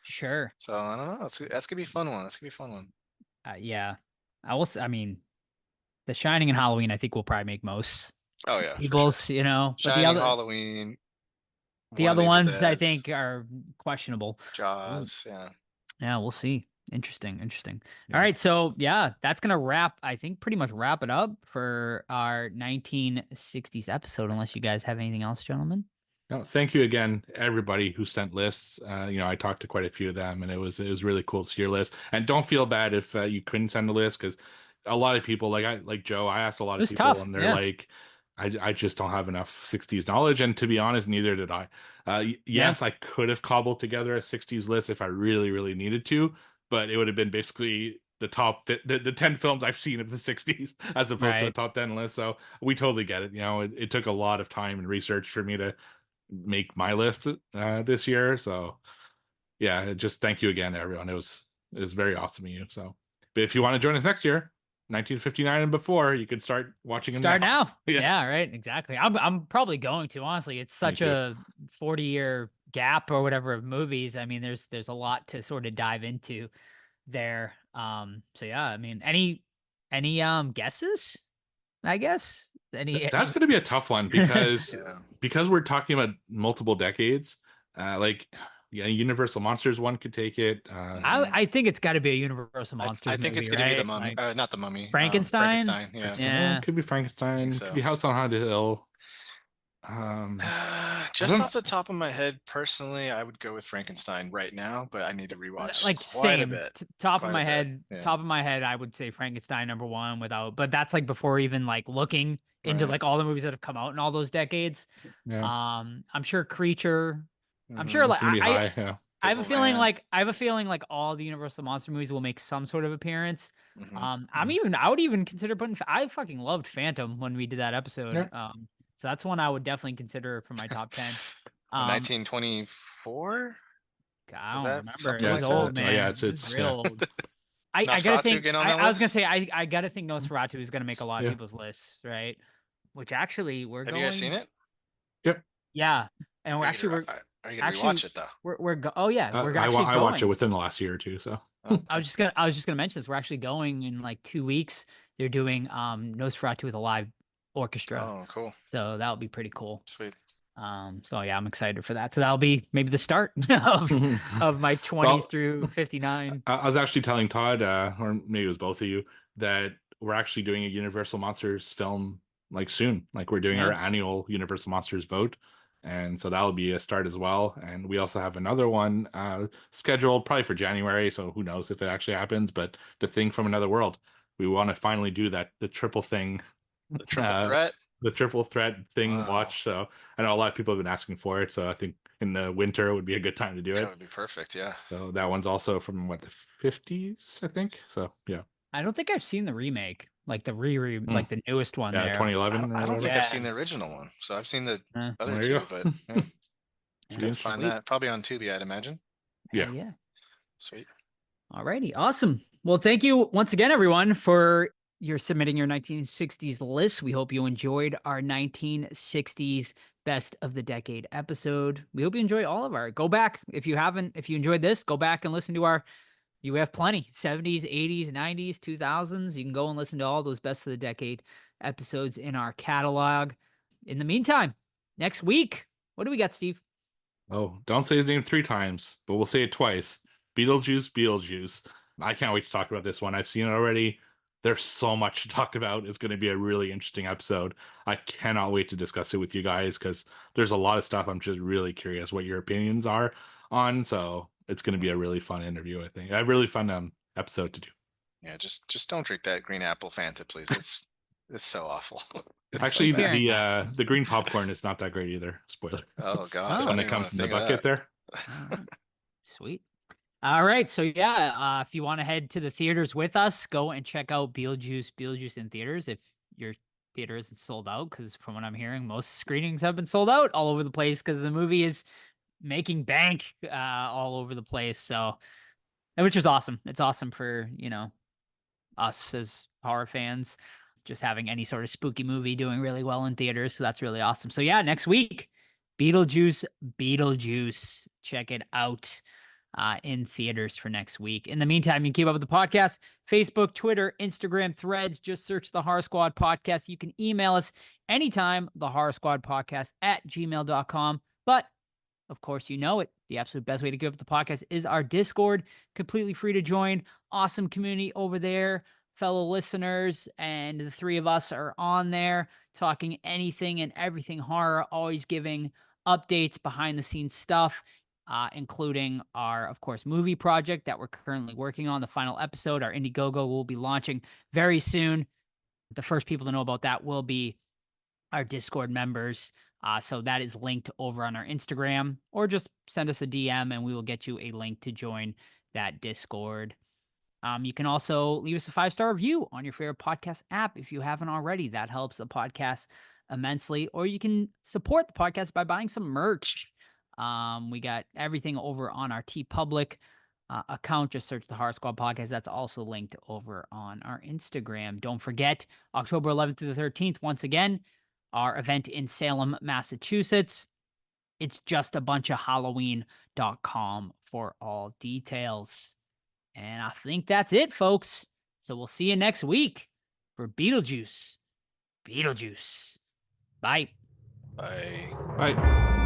Sure. So I don't know. That's gonna be a fun one. That's gonna be a fun one. Yeah. I mean, The Shining and Halloween, I think will probably make most Oh yeah, people's. for sure. But Shining, Halloween. the One other of the Evil ones I Deads, think are questionable. Jaws. Yeah. Yeah, we'll see. Interesting. Yeah. All right, so yeah, that's gonna pretty much wrap it up for our 1960s episode. Unless you guys have anything else, gentlemen. No, thank you again, everybody who sent lists. I talked to quite a few of them, and it was really cool to see your list. And don't feel bad if you couldn't send a list, because a lot of people, like Joe, I asked a lot It of was people, tough, and they're yeah. like, I just don't have enough 60s knowledge. And to be honest, neither did I. Yes, I could have cobbled together a 60s list if I really, really needed to, but it would have been basically the top the 10 films I've seen of the 60s as opposed to a Right. top 10 list. So we totally get it. It took a lot of time and research for me to make my list this year. So yeah, just thank you again, everyone. It was very awesome of you. So, but if you want to join us next year, 1959 and before, you can start watching them Start now. Yeah. Yeah, right. Exactly. I'm probably going to, honestly. It's such a 40-year gap or whatever of movies. I mean, there's a lot to sort of dive into there. So yeah, I mean, any guesses? I guess That's going to be a tough one because Yeah. because we're talking about multiple decades. Universal Monsters one could take it. I think it's got to be a Universal Monsters. I think movie, it's gonna be the right? Mummy. Like, Not the Mummy. Frankenstein? Frankenstein. Yeah. Yeah. It could be Frankenstein. so. Could be House on Haunted Hill. Just off the top of my head, personally, I would go with Frankenstein right now, but I need to rewatch like quite same a bit. top Quite of a my bit, head. yeah. Top of my head, I would say Frankenstein number one but that's like before even like looking into Right. like all the movies that have come out in all those decades. Yeah. I'm sure Creature. I'm Mhm. sure It's like gonna be high. Yeah. I have a feeling Disneyland. like all the Universal Monster movies will make some sort of appearance. Mhm. I would even consider putting. I fucking loved Phantom when we did that episode. Yeah. So that's one I would definitely consider for my top 10. 1924. I Was don't that remember. something It like was that? old, Oh, man. yeah, It's it's real yeah. old. I gotta Nosferatu think. get on that I was gonna list? say I gotta think Nosferatu is gonna make a lot of Yeah. people's lists, right? Which actually we're Have going. you guys seen it? Yep. Yeah, and we're Are actually you gonna rewatch it though? oh yeah, we're actually I watched it going. within the last year or two. So I was just gonna mention this. We're actually going in like 2 weeks. They're doing Nosferatu with a live orchestra, Oh, cool. so that'll be pretty cool. Sweet. So yeah, I'm excited for that. So that'll be maybe the start of my 20s Well, through 59. I was actually telling Todd, or maybe it was both of you, that we're actually doing a Universal Monsters film like soon. Like we're doing our annual Universal Monsters vote, and so that'll be a start as well. And we also have another one scheduled probably for January. So who knows if it actually happens? But The Thing from Another World, we want to finally do the triple thing. The triple threat. The triple threat thing Wow. watch. So I know a lot of people have been asking for it. So I think in the winter would be a good time to do That it. would be perfect. Yeah. So that one's also from the 50s, I think. So yeah. I don't think I've seen the remake. like the like the newest one Yeah, there. 2011. I don't think Yeah. I've seen the original one. So I've seen the other There you two, go. but yeah, Yeah, should find sweet. that probably on Tubi, I'd imagine. Yeah. Hell yeah. Sweet. Alrighty, awesome. Well, thank you once again, everyone, for your submitting your 1960s list. We hope you enjoyed our 1960s best of the decade episode. We hope you enjoy all of our. Go back if you haven't. If you enjoyed this, go back and listen to our. You have plenty 70s, 80s, 90s, 2000s. You can go and listen to all those best of the decade episodes in our catalog. In the meantime, next week, what do we got, Steve? Oh, don't say his name 3 times, but we'll say it twice. Beetlejuice, Beetlejuice. I can't wait to talk about this one. I've seen it already. There's so much to talk about. It's going to be a really interesting episode. I cannot wait to discuss it with you guys because there's a lot of stuff I'm just really curious what your opinions are on. So it's going to be a really fun interview, I think. A really fun episode to do. Yeah, just don't drink that green apple Fanta, please. It's so awful. It's Actually, so bad. the green popcorn is not that great either. Spoiler. Oh gosh, When I it didn't comes wanna in the think of bucket that. there. Sweet. All right. So yeah, if you want to head to the theaters with us, go and check out Beetlejuice in theaters if your theater isn't sold out, because from what I'm hearing, most screenings have been sold out all over the place because the movie is making bank all over the place. So, which is awesome. It's awesome for, us as horror fans, just having any sort of spooky movie doing really well in theaters. So that's really awesome. So yeah, next week, Beetlejuice. Check it out in theaters for next week. In the meantime, you can keep up with the podcast, Facebook, Twitter, Instagram, Threads. Just search the Horror Squad Podcast. You can email us anytime, the Horror Squad Podcast at gmail.com. But of course, you know it. The absolute best way to give up the podcast is our Discord, completely free to join. Awesome community over there, fellow listeners, and the 3 of us are on there talking anything and everything horror, always giving updates, behind the scenes stuff, including our, of course, movie project that we're currently working on. The final episode, our Indiegogo, will be launching very soon. The first people to know about that will be our Discord members. So that is linked over on our Instagram, or just send us a DM and we will get you a link to join that Discord. You can also leave us a 5-star review on your favorite podcast app if you haven't already. That helps the podcast immensely. Or you can support the podcast by buying some merch. We got everything over on our TeePublic account. Just search the Horror Squad Podcast. That's also linked over on our Instagram. Don't forget, October 11th to the 13th, once again, our event in Salem, Massachusetts. It's just a bunch of Halloween.com for all details. And I think that's it, folks. So we'll see you next week for Beetlejuice. Bye. Bye. Bye.